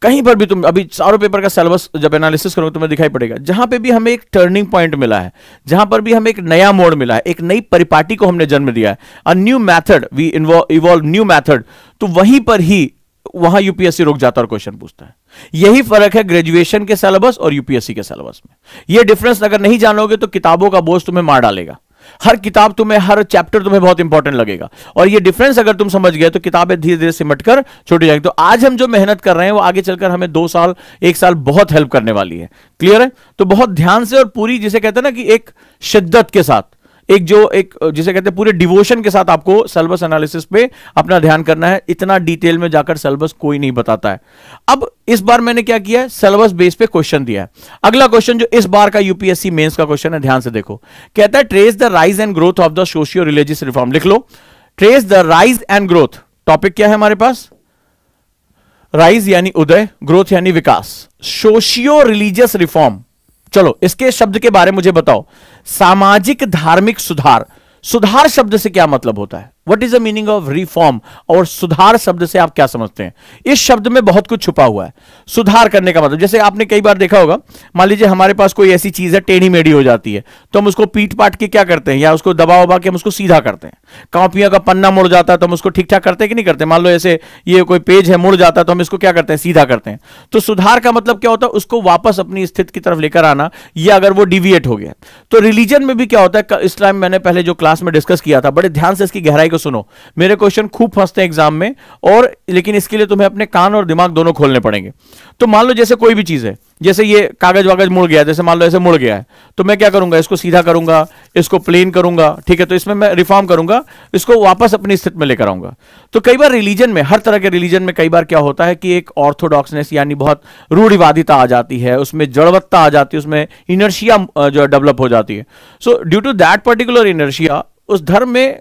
कहीं पर भी तुम अभी चारों पेपर का सिलेबस जब एनालिसिस करोगे तुम्हें दिखाई पड़ेगा, जहां पे भी हमें एक टर्निंग पॉइंट मिला है, जहां पर भी हमें एक नया मोड़ मिला है, एक नई परिपाटी को हमने जन्म दिया है, a new method, we evolve new method, तो वहीं पर ही वहां यूपीएससी रुक जाता है और क्वेश्चन पूछता है। यही फर्क है ग्रेजुएशन के सिलेबस और यूपीएससी के सिलेबस में। यह डिफरेंस अगर नहीं जानोगे तो किताबों का बोझ तुम्हें मार डालेगा। हर किताब तुम्हें, हर चैप्टर तुम्हें बहुत इंपॉर्टेंट लगेगा, और ये डिफरेंस अगर तुम समझ गए तो किताबें धीरे धीरे सिमटकर छोटी जाएगी। तो आज हम जो मेहनत कर रहे हैं वो आगे चलकर हमें 2 साल 1 साल बहुत हेल्प करने वाली है। क्लियर है? तो बहुत ध्यान से और पूरी, जिसे कहते हैं ना कि एक शिद्दत के साथ, एक जिसे कहते हैं पूरे डिवोशन के साथ आपको सिलेबस एनालिसिस पे अपना ध्यान करना है। इतना डिटेल में जाकर सिलेबस कोई नहीं बताता है। अब इस बार मैंने क्या किया है, सिलेबस बेस पे क्वेश्चन दिया है। अगला क्वेश्चन जो इस बार का यूपीएससी मेंस का क्वेश्चन है, ध्यान से देखो। कहता है trace the rise and growth of the socio religious reform. लिख लो, trace the rise and growth. Topic क्या है हमारे पास? राइज यानी उदय, ग्रोथ यानी विकास, सोशियो रिलीजियस रिफॉर्म। चलो इसके शब्द के बारे में मुझे बताओ। सामाजिक धार्मिक सुधार। सुधार शब्द से क्या मतलब होता है? What is the meaning of reform? और सुधार शब्द से आप क्या समझते हैं? इस शब्द में बहुत कुछ छुपा हुआ है। सुधार करने का मतलब, जैसे आपने कई बार देखा होगा, मान लीजिए हमारे पास कोई ऐसी चीज है टेढ़ी मेढ़ी हो जाती है, तो हम उसको पीट पाट के क्या करते हैं, या उसको दबा उबा के हम उसको सीधा करते हैं। कॉपियों का पन्ना मुड़ जाता है तो हम उसको ठीक ठाक करते हैं कि नहीं करते? मान लो ऐसे ये कोई पेज है मुड़ जाता है तो हम इसको क्या करते हैं, सीधा करते हैं। तो सुधार का मतलब क्या होता है? उसको वापस अपनी स्थिति की तरफ लेकर आना, या अगर वो डिविएट हो गया। तो रिलीजन में भी क्या होता है, इस टाइम मैंने पहले जो क्लास में डिस्कस किया था, बड़े ध्यान से इसकी गहराई को सुनो। मेरे क्वेश्चन खूब फंसते हैं एग्जाम में, और लेकिन इसके लिए तुम्हें अपने कान और दिमाग दोनों खोलने पड़ेंगे। तो मान लो जैसे कोई भी चीज है, जैसे ये कागज वागज मुड़ गया, जैसे मान लो ऐसे मुड़ गया है, तो मैं क्या करूंगा, इसको सीधा करूंगा, इसको प्लेन करूंगा, ठीक है? तो इसमें मैं रिफॉर्म करूंगा, इसको वापस अपनी स्थिति में लेकर आऊंगा। तो कई बार रिलीजन में, हर तरह के रिलीजन में कई बार क्या होता है कि एक ऑर्थोडॉक्सनेस यानी बहुत रूढ़िवादिता आ जाती है, उसमें जड़वत्ता आ जाती है, उसमें इनर्शिया जो डेवलप हो जाती है। So due to that particular inertia उस धर्म में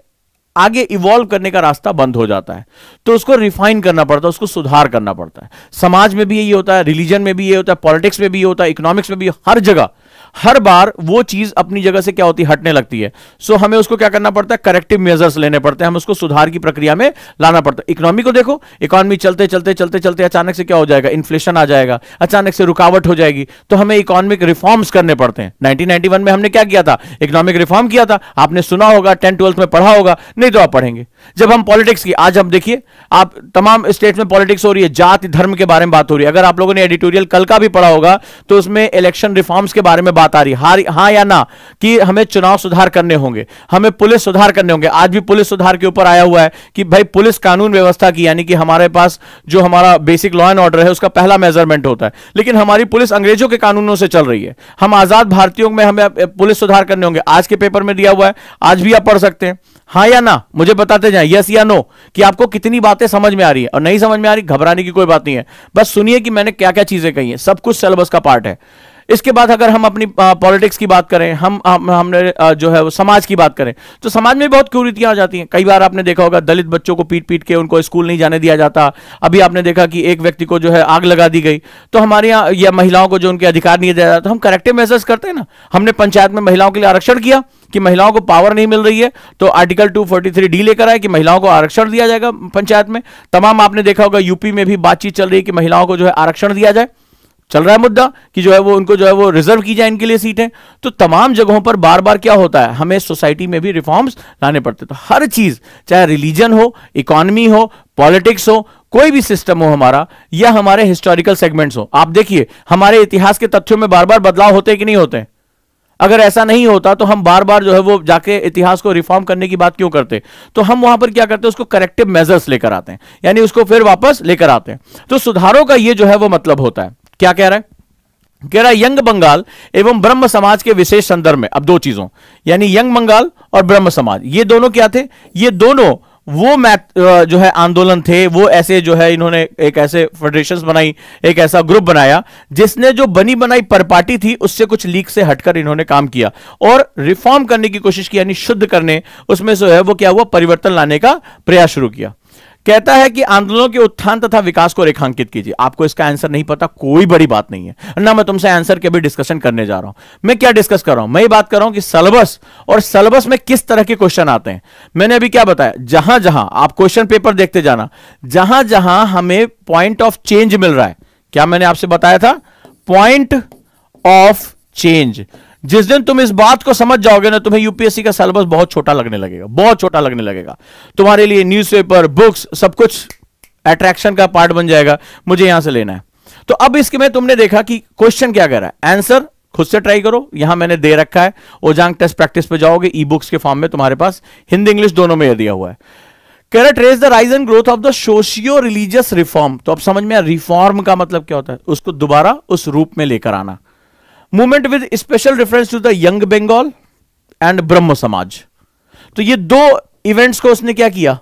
आगे इवॉल्व करने का रास्ता बंद हो जाता है। तो उसको रिफाइन करना पड़ता है, उसको सुधार करना पड़ता है। समाज में भी यही होता है, रिलीजन में भी ये होता है, पॉलिटिक्स में भी ये होता है, इकोनॉमिक्स में भी, हर जगह हर बार वो चीज अपनी जगह से क्या होती है, हटने लगती है। सो हमें उसको क्या करना पड़ता है, करेक्टिव मेजर्स लेने पड़ते हैं, हम उसको सुधार की प्रक्रिया में लाना पड़ता है। इकोनॉमी को देखो, इकोनॉमी चलते चलते चलते चलते अचानक से क्या हो जाएगा, इन्फ्लेशन आ जाएगा, अचानक से रुकावट हो जाएगी, तो हमें इकोनॉमिक रिफॉर्म्स करने पड़ते हैं। 1991 में हमने क्या किया था, इकोनॉमिक रिफॉर्म किया था। आपने सुना होगा, 10th 12th में पढ़ा होगा, नहीं तो आप पढ़ेंगे। जब हम पॉलिटिक्स की, आज हम देखिए, आप तमाम स्टेट में पॉलिटिक्स हो रही है, जाति धर्म के बारे में बात हो रही है। अगर आप लोगों ने एडिटोरियल कल का भी पढ़ा होगा तो उसमें इलेक्शन रिफॉर्म्स के बारे में बात आ रही है, हाँ या ना, कि हमें चुनाव सुधार करने होंगे, हमें पुलिस सुधार करने होंगे। आज भी पुलिस सुधार के ऊपर आया हुआ है कि भाई पुलिस कानून व्यवस्था की, यानी कि हमारे पास जो हमारा बेसिक लॉ एंड ऑर्डर है उसका पहला मेजरमेंट होता है, लेकिन हमारी पुलिस अंग्रेजों के कानूनों से चल रही है। हम आजाद भारतीयों में हमें पुलिस सुधार करने होंगे, आज के पेपर में दिया हुआ है, आज भी आप पढ़ सकते हैं। हाँ या ना, मुझे बताते जाएं, यस या नो, कि आपको कितनी बातें समझ में आ रही है। और नहीं समझ में आ रही, घबराने की कोई बात नहीं है, बस सुनिए कि मैंने क्या क्या चीजें कही हैं, सब कुछ सिलेबस का पार्ट है। इसके बाद अगर हम अपनी पॉलिटिक्स की बात करें, हमने जो है वो समाज की बात करें, तो समाज में बहुत कुरीतियां आ जाती हैं। कई बार आपने देखा होगा, दलित बच्चों को पीट पीट के उनको स्कूल नहीं जाने दिया जाता। अभी आपने देखा कि एक व्यक्ति को जो है आग लगा दी गई। तो हमारे यहाँ, या महिलाओं को जो उनके अधिकार नहीं दिया जाता, हम करेक्टिव मेजर्स करते हैं ना। हमने पंचायत में महिलाओं के लिए आरक्षण किया कि महिलाओं को पावर नहीं मिल रही है, तो आर्टिकल 243D लेकर आए कि महिलाओं को आरक्षण दिया जाएगा पंचायत में। तमाम आपने देखा होगा, यूपी में भी बातचीत चल रही है कि महिलाओं को जो है आरक्षण दिया जाए, चल रहा है मुद्दा कि जो है वो उनको जो है वो रिजर्व की जाए इनके लिए सीटें। तो तमाम जगहों पर बार बार क्या होता है, हमें सोसाइटी में भी रिफॉर्म्स लाने पड़ते। तो हर चीज, चाहे रिलीजन हो, इकोनॉमी हो, पॉलिटिक्स हो, कोई भी सिस्टम हो हमारा, या हमारे हिस्टोरिकल सेगमेंट्स हो, आप देखिए हमारे इतिहास के तथ्यों में बार बार बदलाव होते कि नहीं होते। अगर ऐसा नहीं होता तो हम बार बार जो है वो जाके इतिहास को रिफॉर्म करने की बात क्यों करते? तो हम वहां पर क्या करते हैं, उसको करेक्टिव मेजर्स लेकर आते हैं, यानी उसको फिर वापस लेकर आते हैं। तो सुधारों का ये जो है वो मतलब होता है। क्या कह रहा है? कह रहा है यंग बंगाल एवं ब्रह्म समाज के विशेष संदर्भ में। अब दो चीजों, यानी यंग बंगाल और ब्रह्म समाज, ये दोनों क्या थे? ये दोनों वो मैथ जो है आंदोलन थे, वो ऐसे जो है इन्होंने एक ऐसे फेडरेशंस बनाई, एक ऐसा ग्रुप बनाया जिसने जो बनी बनाई परपाटी थी उससे कुछ लीक से हटकर इन्होंने काम किया और रिफॉर्म करने की कोशिश की, यानी शुद्ध करने, उसमें जो है वो क्या हुआ, परिवर्तन लाने का प्रयास शुरू किया। कहता है कि आंदोलनों के उत्थान तथा विकास को रेखांकित कीजिए। आपको इसका आंसर नहीं पता, कोई बड़ी बात नहीं है ना, मैं तुमसे आंसर के भी डिस्कशन करने जा रहा हूं। मैं क्या डिस्कस कर रहा हूं, मैं ये बात कर रहा हूं कि सिलेबस और सिलेबस में किस तरह के क्वेश्चन आते हैं। मैंने अभी क्या बताया, जहां जहां आप क्वेश्चन पेपर देखते जाना, जहां जहां हमें पॉइंट ऑफ चेंज मिल रहा है, क्या मैंने आपसे बताया था, पॉइंट ऑफ चेंज। जिस दिन तुम इस बात को समझ जाओगे ना, तुम्हें यूपीएससी का सिलेबस बहुत छोटा लगने लगेगा, बहुत छोटा लगने लगेगा। तुम्हारे लिए न्यूज़पेपर, बुक्स, सब कुछ अट्रैक्शन का पार्ट बन जाएगा, मुझे यहां से लेना है। तो अब इसके में तुमने देखा कि क्वेश्चन क्या कह रहा है, आंसर खुद से ट्राई करो, यहां मैंने दे रखा है, ओजांग टेस्ट प्रैक्टिस पे जाओगे, ई बुक्स के फॉर्म में तुम्हारे पास हिंदी इंग्लिश दोनों में दिया हुआ है। कह रहा trace the rise and growth of the socio religious reform. तो अब समझ में, रिफॉर्म का मतलब क्या होता है, उसको दोबारा उस रूप में लेकर आना। Movement with special reference to the young Bengal and Brahmo Samaj. तो ये दो इवेंट्स को उसने क्या किया,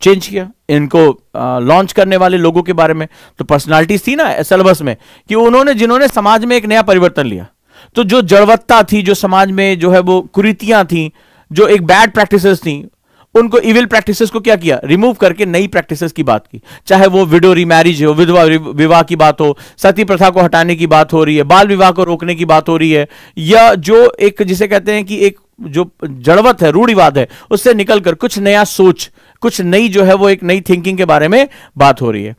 चेंज किया। इनको लॉन्च करने वाले लोगों के बारे में तो पर्सनालिटीज थी ना सिलेबस में, कि उन्होंने जिन्होंने समाज में एक नया परिवर्तन लिया। तो जो जड़वत्ता थी, जो समाज में जो है वो कुरीतियां थी, जो एक बैड प्रैक्टिसेस थी, उनको इविल प्रैक्टिसेस को क्या किया, रिमूव करके नई प्रैक्टिसेस की बात की। चाहे वो विडो रिमैरिज हो, विधवा विवाह की बात हो, सती प्रथा को हटाने की बात हो रही है, बाल विवाह को रोकने की बात हो रही है, या जो एक जिसे कहते हैं कि एक जो जड़वत है, रूढ़िवाद है, उससे निकलकर कुछ नया सोच, कुछ नई जो है वो एक नई थिंकिंग के बारे में बात हो रही है।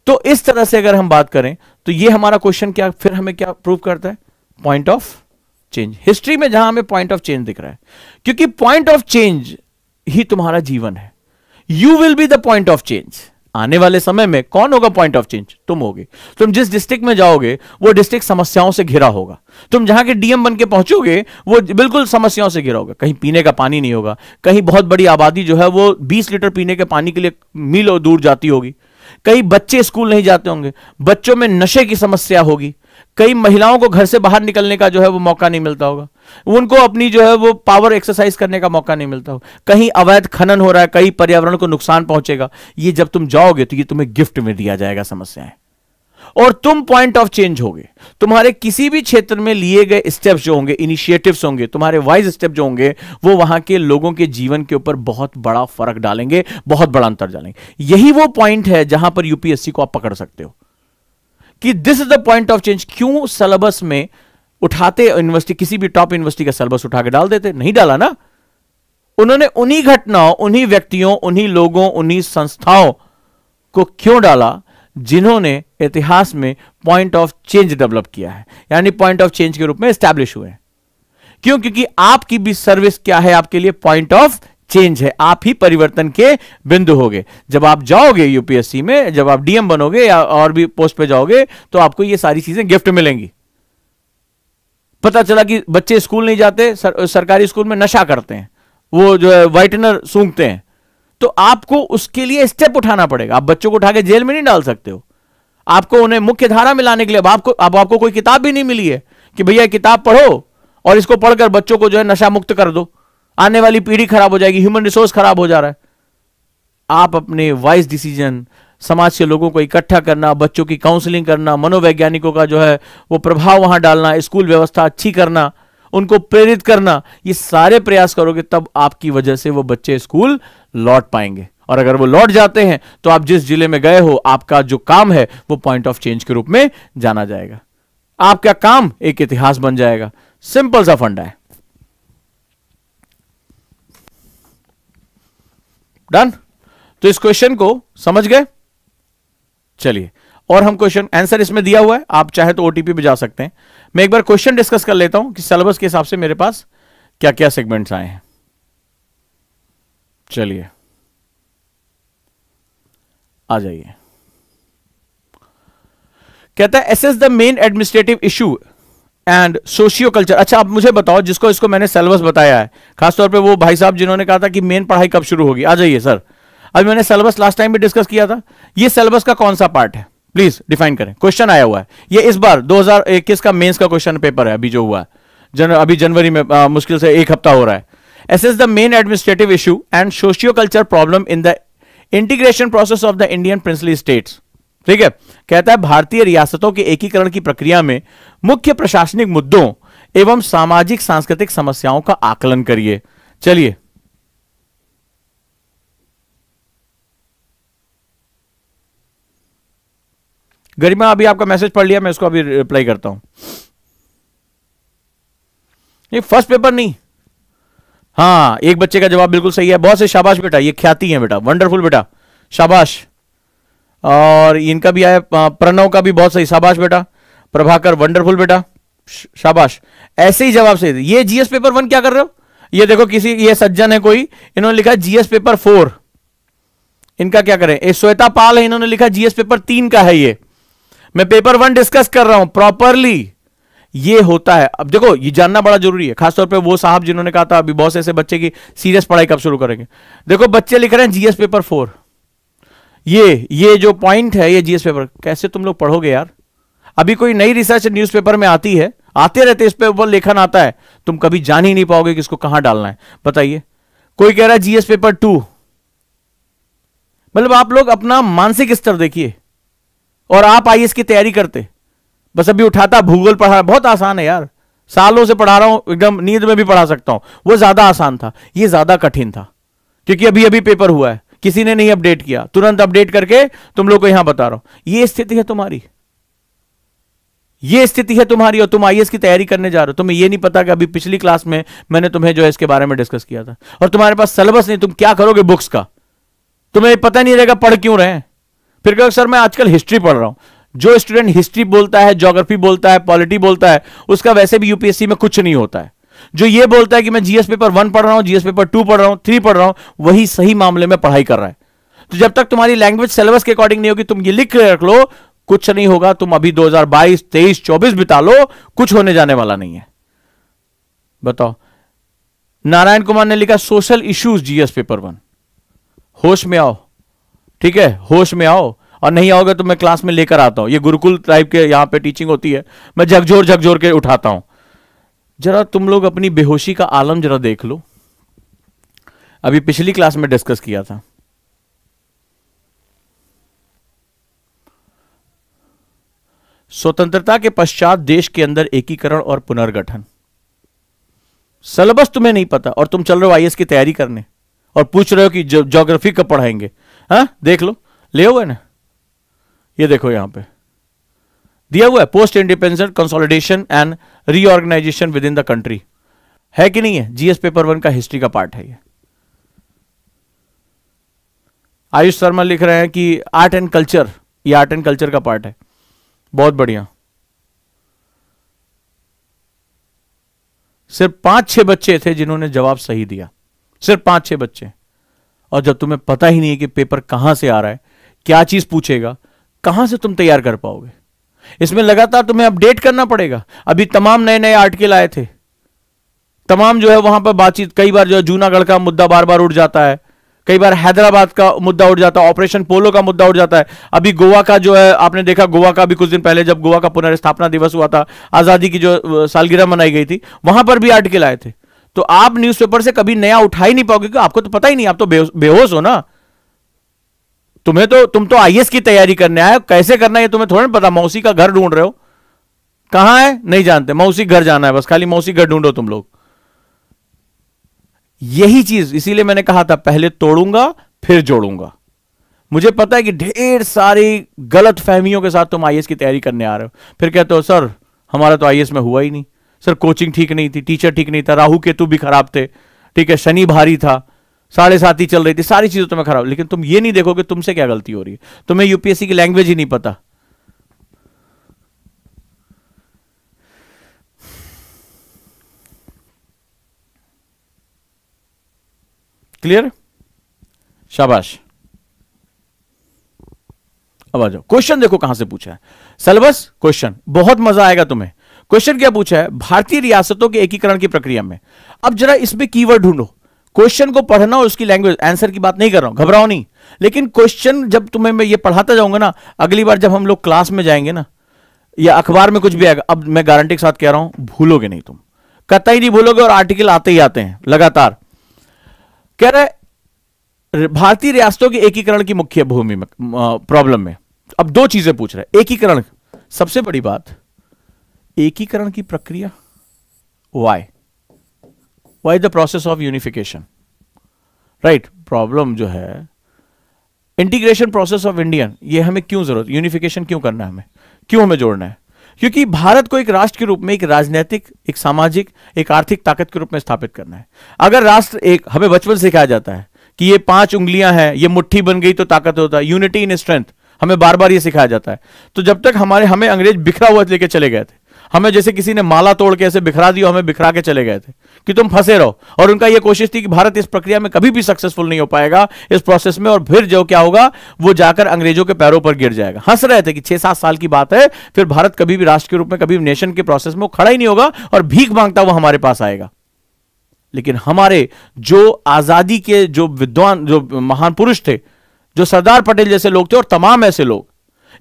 तो इस तरह से अगर हम बात करें तो ये हमारा क्वेश्चन क्या फिर हमें क्या प्रूव करता है, पॉइंट ऑफ चेंज। हिस्ट्री में जहां हमें पॉइंट ऑफ चेंज दिख रहा है, क्योंकि पॉइंट ऑफ चेंज ही तुम्हारा जीवन है। You will be the point of change. आने वाले समय में कौन होगा पॉइंट ऑफ चेंज, तुम होगे। तुम जिस डिस्ट्रिक्ट में जाओगे वो डिस्ट्रिक्ट समस्याओं से घिरा होगा। तुम जहां के डीएम बन के पहुंचोगे वो बिल्कुल समस्याओं से घिरा होगा। कहीं पीने का पानी नहीं होगा, कहीं बहुत बड़ी आबादी जो है वो 20 लीटर पीने के पानी के लिए मीलों दूर जाती होगी, कई बच्चे स्कूल नहीं जाते होंगे, बच्चों में नशे की समस्या होगी, कई महिलाओं को घर से बाहर निकलने का जो है वो मौका नहीं मिलता होगा, उनको अपनी जो है वो पावर एक्सरसाइज करने का मौका नहीं मिलता होगा, कहीं अवैध खनन हो रहा है, कहीं पर्यावरण को नुकसान पहुंचेगा। ये जब तुम जाओगे तो ये तुम्हें गिफ्ट में दिया जाएगा समस्याएं, और तुम पॉइंट ऑफ चेंज होगे। तुम्हारे किसी भी क्षेत्र में लिए गए स्टेप्स जो होंगे, इनिशिएटिव्स होंगे, तुम्हारे वाइज स्टेप जो होंगे, वो वहां के लोगों के जीवन के ऊपर बहुत बड़ा फर्क डालेंगे, बहुत बड़ा अंतर डालेंगे। यही वो पॉइंट है जहां पर यूपीएससी को आप पकड़ सकते हो कि this is the point of change. क्यों सिलेबस में उठाते यूनिवर्सिटी, किसी भी टॉप यूनिवर्सिटी का सिलेबस उठा के डाल देते, नहीं डाला ना। उन्होंने उन्हीं घटनाओं, उन्हीं व्यक्तियों, उन्हीं लोगों, उन्हीं संस्थाओं को क्यों डाला जिन्होंने इतिहास में पॉइंट ऑफ चेंज डेवलप किया है, यानी पॉइंट ऑफ चेंज के रूप में एस्टैब्लिश हुए हैं। क्यों? क्योंकि आपकी भी सर्विस क्या है, आपके लिए पॉइंट ऑफ चेंज है। आप ही परिवर्तन के बिंदु होगे। जब आप जाओगे यूपीएससी में, जब आप डीएम बनोगे या और भी पोस्ट पे जाओगे, तो आपको ये सारी चीजें गिफ्ट मिलेंगी। पता चला कि बच्चे स्कूल नहीं जाते, सरकारी स्कूल में नशा करते हैं, वो जो है व्हाइटनर सूंघते हैं, तो आपको उसके लिए स्टेप उठाना पड़ेगा। आप बच्चों को उठा के जेल में नहीं डाल सकते हो। आपको उन्हें मुख्य धारा में लाने के लिए अब आपको कोई किताब भी नहीं मिली है कि भैया किताब पढ़ो और इसको पढ़कर बच्चों को जो है नशा मुक्त कर दो। आने वाली पीढ़ी खराब हो जाएगी, ह्यूमन रिसोर्स खराब हो जा रहा है। आप अपने वाइज डिसीजन, समाज के लोगों को इकट्ठा करना, बच्चों की काउंसलिंग करना, मनोवैज्ञानिकों का जो है वो प्रभाव वहां डालना, स्कूल व्यवस्था अच्छी करना, उनको प्रेरित करना, ये सारे प्रयास करोगे तब आपकी वजह से वो बच्चे स्कूल लौट पाएंगे। और अगर वो लौट जाते हैं तो आप जिस जिले में गए हो, आपका जो काम है वो पॉइंट ऑफ चेंज के रूप में जाना जाएगा। आपका काम एक इतिहास बन जाएगा। सिंपल सा फंडा है। डन? तो इस क्वेश्चन को समझ गए? चलिए, और हम क्वेश्चन आंसर इसमें दिया हुआ है, आप चाहे तो ओटीपी पे जा सकते हैं। मैं एक बार क्वेश्चन डिस्कस कर लेता हूं कि सिलेबस के हिसाब से मेरे पास क्या क्या सेगमेंट्स आए हैं। चलिए आ जाइए। कहता है assess the main administrative issue and socio culture. अच्छा, आप मुझे बताओ, जिसको इसको मैंने सिलेबस बताया है, खासतौर पे वो भाई साहब जिन्होंने कहा था कि मेन पढ़ाई कब शुरू होगी, आ जाइए सर। अभी मैंने सिलेबस लास्ट टाइम भी डिस्कस किया था, ये सिलेबस का कौन सा पार्ट है प्लीज डिफाइन करें। क्वेश्चन आया हुआ है, ये इस बार 2021 का मेंस का क्वेश्चन पेपर है, अभी जो हुआ है अभी जनवरी में, मुश्किल से एक हफ्ता हो रहा है। assess the main administrative issue and socio-culture problem in the integration process of the Indian princely states. ठीक है, कहता है भारतीय रियासतों के एकीकरण की प्रक्रिया में मुख्य प्रशासनिक मुद्दों एवं सामाजिक सांस्कृतिक समस्याओं का आकलन करिए। चलिए, गरिमा अभी आपका मैसेज पढ़ लिया, मैं इसको अभी रिप्लाई करता हूं। ये फर्स्ट पेपर नहीं, हाँ एक बच्चे का जवाब बिल्कुल सही है, बहुत से शाबाश बेटा, ये ख्याति है बेटा, वंडरफुल बेटा, शाबाश। और इनका भी आया, प्रणव का भी बहुत सही, शाबाश बेटा। प्रभाकर वंडरफुल बेटा, शाबाश। ऐसे ही जवाब से ये जीएस पेपर 1 क्या कर रहे हो? ये देखो किसी, ये सज्जन है कोई, इन्होंने लिखा जीएस पेपर 4, इनका क्या करें? ये श्वेता पाल है, इन्होंने लिखा जीएस पेपर 3 का है। ये मैं पेपर 1 डिस्कस कर रहा हूं प्रॉपरली, ये होता है। अब देखो ये जानना बड़ा जरूरी है, खासतौर पे वो साहब जिन्होंने कहा था अभी बहुत से ऐसे बच्चे की सीरियस पढ़ाई कब शुरू करेंगे। देखो बच्चे लिख रहे हैं जीएस पेपर 4, ये जो पॉइंट है ये जीएस पेपर, कैसे तुम लोग पढ़ोगे यार? अभी कोई नई रिसर्च न्यूज़पेपर में आती है, आते रहते इस पे ऊपर लेखन आता है, तुम कभी जान ही नहीं पाओगे कि इसको कहां डालना है। बताइए, कोई कह रहा है जीएस पेपर 2, मतलब आप लोग अपना मानसिक स्तर देखिए। और आप आईएएस की तैयारी करते, बस अभी उठाता भूगोल पढ़ा, बहुत आसान है यार, सालों से पढ़ा रहा हूं, एकदम नींद में भी पढ़ा सकता हूं। वो ज्यादा आसान था, ये ज्यादा कठिन था, क्योंकि अभी अभी पेपर हुआ है, किसी ने नहीं अपडेट किया, तुरंत अपडेट करके तुम लोग को यहां बता रहा हूं। ये स्थिति है तुम्हारी, ये स्थिति है तुम्हारी, और तुम आईएएस की तैयारी करने जा रहे हो। तुम्हें ये नहीं पता कि अभी पिछली क्लास में मैंने तुम्हें जो है इसके बारे में डिस्कस किया था, और तुम्हारे पास सिलेबस नहीं, तुम क्या करोगे बुक्स का, तुम्हें पता नहीं रहेगा पढ़ क्यों रहे। फिर कहो सर मैं आजकल हिस्ट्री पढ़ रहा हूं। जो स्टूडेंट हिस्ट्री बोलता है, ज्योग्राफी बोलता है, पॉलिटी बोलता है, उसका वैसे भी यूपीएससी में कुछ नहीं होता है। जो ये बोलता है कि मैं जीएस पेपर 1 पढ़ रहा हूं, जीएस पेपर 2 पढ़ रहा हूं, 3 पढ़ रहा हूं, वही सही मामले में पढ़ाई कर रहा है। तो जब तक तुम्हारी लैंग्वेज सिलेबस के अकॉर्डिंग नहीं होगी, तुम ये लिख रख लो, कुछ नहीं होगा। तुम अभी 2022, 23, 24 बिता लो, कुछ होने जाने वाला नहीं है। बताओ, नारायण कुमार ने लिखा सोशल इश्यूज जीएस पेपर 1। होश में आओ, ठीक है, होश में आओ, और नहीं आओगे तो मैं क्लास में लेकर आता हूं। ये गुरुकुल टाइप के यहां पे टीचिंग होती है, मैं झकझोर के उठाता हूं। जरा तुम लोग अपनी बेहोशी का आलम जरा देख लो, अभी पिछली क्लास में डिस्कस किया था। स्वतंत्रता के पश्चात देश के अंदर एकीकरण और पुनर्गठन, सिलेबस तुम्हें नहीं पता और तुम चल रहे हो आईएएस की तैयारी करने और पूछ रहे हो कि ज्योग्राफी कब पढ़ाएंगे। हाँ देख लो, ले हुआ है ना, ये देखो यहां पे दिया हुआ है, post independence consolidation and reorganisation within the country, है कि नहीं है? जीएस पेपर 1 का हिस्ट्री का पार्ट है ये। आयुष शर्मा लिख रहे हैं कि आर्ट एंड कल्चर, ये आर्ट एंड कल्चर का पार्ट है। बहुत बढ़िया, सिर्फ 5-6 बच्चे थे जिन्होंने जवाब सही दिया, सिर्फ 5-6 बच्चे। और जब तुम्हें पता ही नहीं है कि पेपर कहां से आ रहा है, क्या चीज पूछेगा, कहां से तुम तैयार कर पाओगे? इसमें लगातार तुम्हें अपडेट करना पड़ेगा। अभी तमाम नए नए आर्टिकल आए थे, तमाम जो है वहां पर बातचीत, कई बार जो है जूनागढ़ का मुद्दा बार बार उठ जाता है, कई बार हैदराबाद का मुद्दा उठ जाता है, ऑपरेशन पोलो का मुद्दा उठ जाता है। अभी गोवा का जो है, आपने देखा गोवा का भी कुछ दिन पहले जब गोवा का पुनर्स्थापना दिवस हुआ था, आजादी की जो सालगिरह मनाई गई थी, वहां पर भी आर्टिकल आए थे। तो आप न्यूज़पेपर से कभी नया उठा ही नहीं पाओगे, क्योंकि आपको तो पता ही नहीं, आप तो बेहोश हो ना। तुम तो आईएएस की तैयारी करने आए, कैसे करना है तुम्हें थोड़ा पता। मौसी का घर ढूंढ रहे हो, कहां है नहीं जानते, मौसी घर जाना है, बस खाली मौसी घर ढूंढो तुम लोग। यही चीज, इसीलिए मैंने कहा था पहले तोड़ूंगा फिर जोड़ूंगा। मुझे पता है कि ढेर सारी गलत फहमियों के साथ तुम आईएएस की तैयारी करने आ रहे हो, फिर कहते हो सर हमारा तो आईएएस में हुआ ही नहीं, सर कोचिंग ठीक नहीं थी, टीचर ठीक नहीं था, राहु केतु भी खराब थे, ठीक है, शनि भारी था, 7.5 चल रही थी, सारी चीजें तुम्हें खराब। लेकिन तुम ये नहीं देखोगे तुमसे क्या गलती हो रही है, तुम्हें यूपीएससी की लैंग्वेज ही नहीं पता। क्लियर? शाबाश। अब आ जाओ, क्वेश्चन देखो कहां से पूछा है, सिलेबस क्वेश्चन, बहुत मजा आएगा तुम्हें। क्वेश्चन क्या पूछा है? भारतीय रियासतों के एकीकरण की प्रक्रिया में। अब जरा इसमें कीवर्ड ढूंढो, क्वेश्चन को पढ़ना और उसकी लैंग्वेज, आंसर की बात नहीं कर रहा हूं, घबराओ नहीं। लेकिन क्वेश्चन जब तुम्हें मैं ये पढ़ाता जाऊंगा ना, अगली बार जब हम लोग क्लास में जाएंगे ना, या अखबार में कुछ भी आएगा, अब मैं गारंटी के साथ कह रहा हूं भूलोगे नहीं, तुम कतई नहीं भूलोगे, और आर्टिकल आते ही आते हैं लगातार। कह रहा है भारतीय रियासतों के एकीकरण की मुख्य भूमि में प्रॉब्लम में। अब दो चीजें पूछ रहे हैं। एकीकरण, सबसे बड़ी बात, एकीकरण की प्रक्रिया, why the process of unification, right. Problem जो है इंटीग्रेशन प्रोसेस ऑफ इंडियन, ये हमें क्यों जरूरत, यूनिफिकेशन क्यों करना है हमें, क्यों हमें जोड़ना है? क्योंकि भारत को एक राष्ट्र के रूप में, एक राजनीतिक, एक सामाजिक, एक आर्थिक ताकत के रूप में स्थापित करना है। अगर राष्ट्र एक, हमें बचपन से सिखाया जाता है कि ये 5 उंगलियां हैं, ये मुट्ठी बन गई तो ताकत होता है, यूनिटी इन स्ट्रेंथ, हमें बार बार ये सिखाया जाता है। तो जब तक हमें अंग्रेज बिखरा हुआ लेके चले गए थे, हमें जैसे किसी ने माला तोड़ के ऐसे बिखरा दिया, हमें बिखरा के चले गए थे कि तुम फंसे रहो। और उनका यह कोशिश थी कि भारत इस प्रक्रिया में कभी भी सक्सेसफुल नहीं हो पाएगा इस प्रोसेस में, और फिर जो क्या होगा वो जाकर अंग्रेजों के पैरों पर गिर जाएगा। हंस रहे थे कि 6-7 साल की बात है, फिर भारत कभी भी राष्ट्र के रूप में, कभी भी नेशन के प्रोसेस में वो खड़ा ही नहीं होगा और भीख मांगता वो हमारे पास आएगा। लेकिन हमारे जो आजादी के जो विद्वान, जो महान पुरुष थे, जो सरदार पटेल जैसे लोग थे और तमाम ऐसे लोग,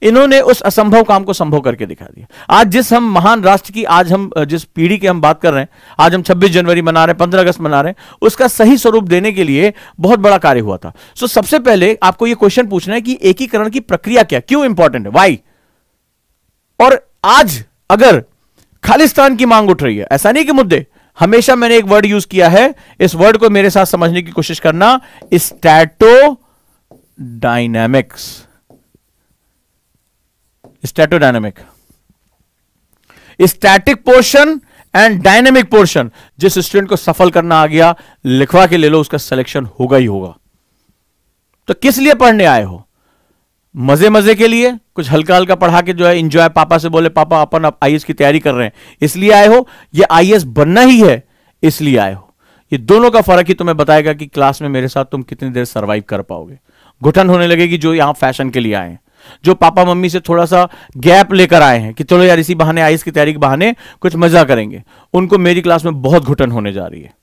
इन्होंने उस असंभव काम को संभव करके दिखा दिया। आज जिस हम महान राष्ट्र की, आज हम जिस पीढ़ी की हम बात कर रहे हैं, आज हम 26 जनवरी मना रहे हैं, 15 अगस्त मना रहे हैं, उसका सही स्वरूप देने के लिए बहुत बड़ा कार्य हुआ था। सो सबसे पहले आपको यह क्वेश्चन पूछना है कि एकीकरण की प्रक्रिया क्या, क्यों इंपॉर्टेंट है, वाई। और आज अगर खालिस्तान की मांग उठ रही है, ऐसा नहीं कि मुद्दे, हमेशा मैंने एक वर्ड यूज किया है, इस वर्ड को मेरे साथ समझने की कोशिश करना, statodynamics. Statodynamic, static portion and dynamic portion. जिस स्टूडेंट को सफल करना आ गया, लिखवा के ले लो, उसका सिलेक्शन होगा ही होगा। तो किस लिए पढ़ने आए हो? मजे मजे के लिए, कुछ हल्का हल्का पढ़ा के जो है एंजॉय, पापा से बोले पापा अपन अब आईएएस की तैयारी कर रहे हैं इसलिए आए हो, ये आईएएस बनना ही है इसलिए आए हो? ये दोनों का फर्क ही तुम्हें बताएगा कि क्लास में मेरे साथ तुम कितनी देर सरवाइव कर पाओगे। घुटन होने लगेगी जो यहां फैशन के लिए आए हैं, जो पापा मम्मी से थोड़ा सा गैप लेकर आए हैं कि चलो यार इसी बहाने आईएएस की तैयारी के बहाने कुछ मजा करेंगे, उनको मेरी क्लास में बहुत घुटन होने जा रही है।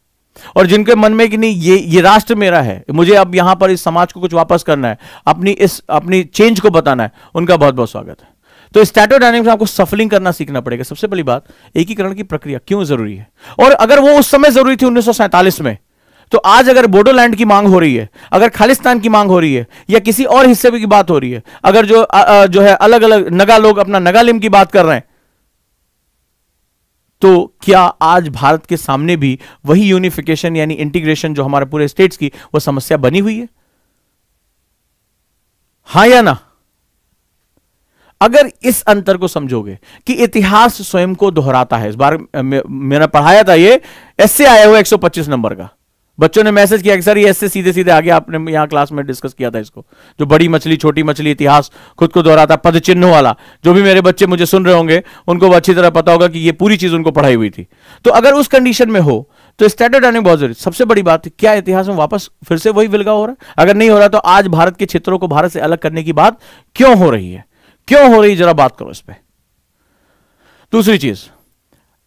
और जिनके मन में कि नहीं ये राष्ट्र मेरा है, मुझे अब यहां पर इस समाज को कुछ वापस करना है, अपनी चेंज को बताना है, उनका बहुत बहुत स्वागत है। तो स्टैटोडायनेमिक्स में आपको सफलिंग करना सीखना पड़ेगा। सबसे पहली बात, एकीकरण की प्रक्रिया क्यों जरूरी है, और अगर वो उस समय जरूरी थी 1947 में, तो आज अगर बोडोलैंड की मांग हो रही है, अगर खालिस्तान की मांग हो रही है, या किसी और हिस्से की बात हो रही है, अगर जो है अलग अलग नगा लोग अपना नगालिम की बात कर रहे हैं, तो क्या आज भारत के सामने भी वही यूनिफिकेशन यानी इंटीग्रेशन जो हमारे पूरे स्टेट्स की वो समस्या बनी हुई है? हां या ना? अगर इस अंतर को समझोगे कि इतिहास स्वयं को दोहराता है, इस बार मैंने पढ़ाया था, ये ऐसे आया हुआ 125 नंबर का, बच्चों ने मैसेज किया कि सर ये ऐसे सीधे सीधे आगे, आपने यहां क्लास में डिस्कस किया था इसको, जो बड़ी मछली छोटी मछली इतिहास खुद को दोहराता, पद चिन्हों वाला। जो भी मेरे बच्चे मुझे सुन रहे होंगे उनको अच्छी तरह पता होगा कि ये पूरी चीज उनको पढ़ाई हुई थी। तो अगर उस कंडीशन में हो तो स्टैटोडायनेमिक्स बहुत जरूरी। सबसे बड़ी बात है, क्या इतिहास में वापस फिर से वही विलगा हो रहा है? अगर नहीं हो रहा तो आज भारत के क्षेत्रों को भारत से अलग करने की बात क्यों हो रही है, क्यों हो रही है, जरा बात करो इस पर। दूसरी चीज,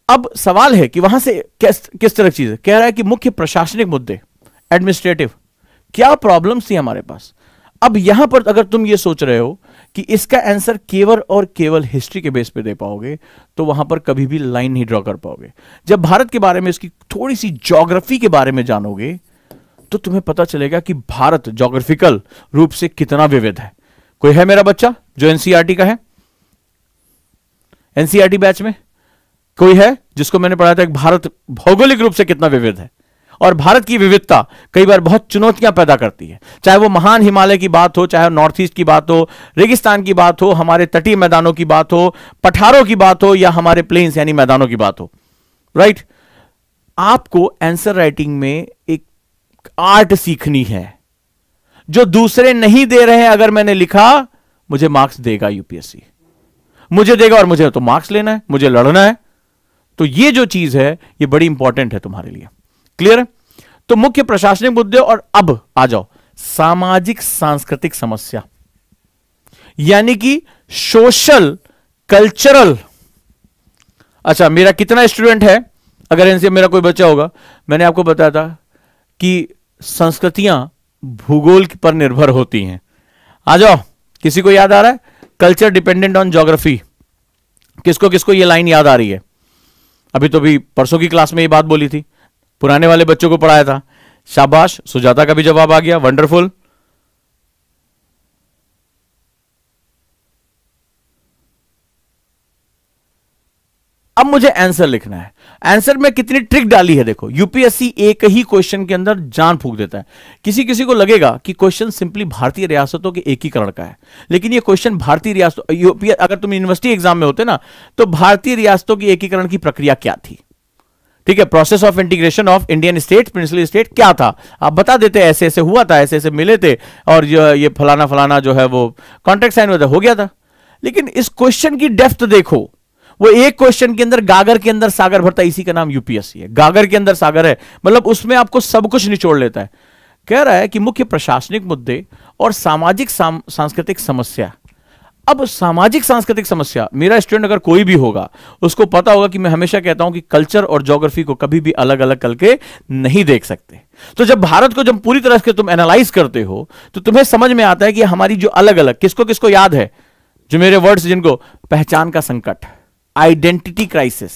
अब सवाल है कि वहां से किस तरह की चीज है। कह रहा है कि मुख्य प्रशासनिक मुद्दे, एडमिनिस्ट्रेटिव, क्या प्रॉब्लम्स थी हमारे पास। अब यहां पर अगर तुम ये सोच रहे हो कि इसका आंसर केवल और केवल हिस्ट्री के बेस पे दे पाओगे, तो वहां पर कभी भी लाइन नहीं ड्रॉ कर पाओगे। जब भारत के बारे में, इसकी थोड़ी सी ज्योग्राफी के बारे में जानोगे, तो तुम्हें पता चलेगा कि भारत ज्योग्राफिकल रूप से कितना विविध है। कोई है मेरा बच्चा जो एनसीईआरटी का है? एनसीईआरटी बैच में कोई है जिसको मैंने पढ़ाया था कि भारत भौगोलिक रूप से कितना विविध है? और भारत की विविधता कई बार बहुत चुनौतियां पैदा करती है, चाहे वो महान हिमालय की बात हो, चाहे नॉर्थ ईस्ट की बात हो, रेगिस्तान की बात हो, हमारे तटीय मैदानों की बात हो, पठारों की बात हो, या हमारे प्लेन्स यानी मैदानों की बात हो, राइट। आपको आंसर राइटिंग में एक आर्ट सीखनी है जो दूसरे नहीं दे रहे हैं। अगर मैंने लिखा, मुझे मार्क्स देगा यूपीएससी, मुझे देगा, और मुझे तो मार्क्स लेना है, मुझे लड़ना है। तो ये जो चीज है ये बड़ी इंपॉर्टेंट है तुम्हारे लिए। क्लियर है? तो मुख्य प्रशासनिक मुद्दे। और अब आ जाओ सामाजिक सांस्कृतिक समस्या, यानी कि सोशल कल्चरल। अच्छा, मेरा कितना स्टूडेंट है? अगर इनसे मेरा कोई बच्चा होगा, मैंने आपको बताया था कि संस्कृतियां भूगोल पर निर्भर होती हैं। आ जाओ, किसी को याद आ रहा है? Culture dependent on geography. किसको किसको ये लाइन याद आ रही है? अभी तो भी परसों की क्लास में ये बात बोली थी, पुराने वाले बच्चों को पढ़ाया था शाबाश, सुजाता का भी जवाब आ गया, वंडरफुल। अब मुझे आंसर लिखना है। आंसर में कितनी ट्रिक डाली है देखो। यूपीएससी एक ही क्वेश्चन के अंदर जान फूंक देता है। किसी किसी को लगेगा कि क्वेश्चन सिंपली भारतीय रियासतों के एकीकरण का है, लेकिन ये क्वेश्चन भारतीय रियासतों, यूपी अगर तुम यूनिवर्सिटी एग्जाम में होते ना तो भारतीय रियासतों की एकीकरण की प्रक्रिया क्या थी, ठीक है, process of integration of Indian state, princely state क्या था, आप बता देते ऐसे ऐसे हुआ था, ऐसे ऐसे मिले थे और ये फलाना फलाना जो है वो कॉन्ट्रैक्ट साइन हो गया था। लेकिन इस क्वेश्चन की डेप्थ देखो, वो एक क्वेश्चन के अंदर गागर के अंदर सागर भरता है, इसी का नाम यूपीएससी है। गागर के अंदर सागर है, मतलब उसमें आपको सब कुछ निचोड़ लेता है। कह रहा है कि मुख्य प्रशासनिक मुद्दे और सामाजिक सांस्कृतिक समस्या। अब सामाजिक सांस्कृतिक समस्या, मेरा स्टूडेंट अगर कोई भी होगा उसको पता होगा कि मैं हमेशा कहता हूं कि कल्चर और ज्योग्राफी को कभी भी अलग अलग करके नहीं देख सकते। तो जब भारत को जब पूरी तरह से तुम एनालाइज करते हो तो तुम्हें समझ में आता है कि हमारी जो अलग अलग, किसको किसको याद है जो मेरे वर्ड्स जिनको, पहचान का संकट, आइडेंटिटी क्राइसिस,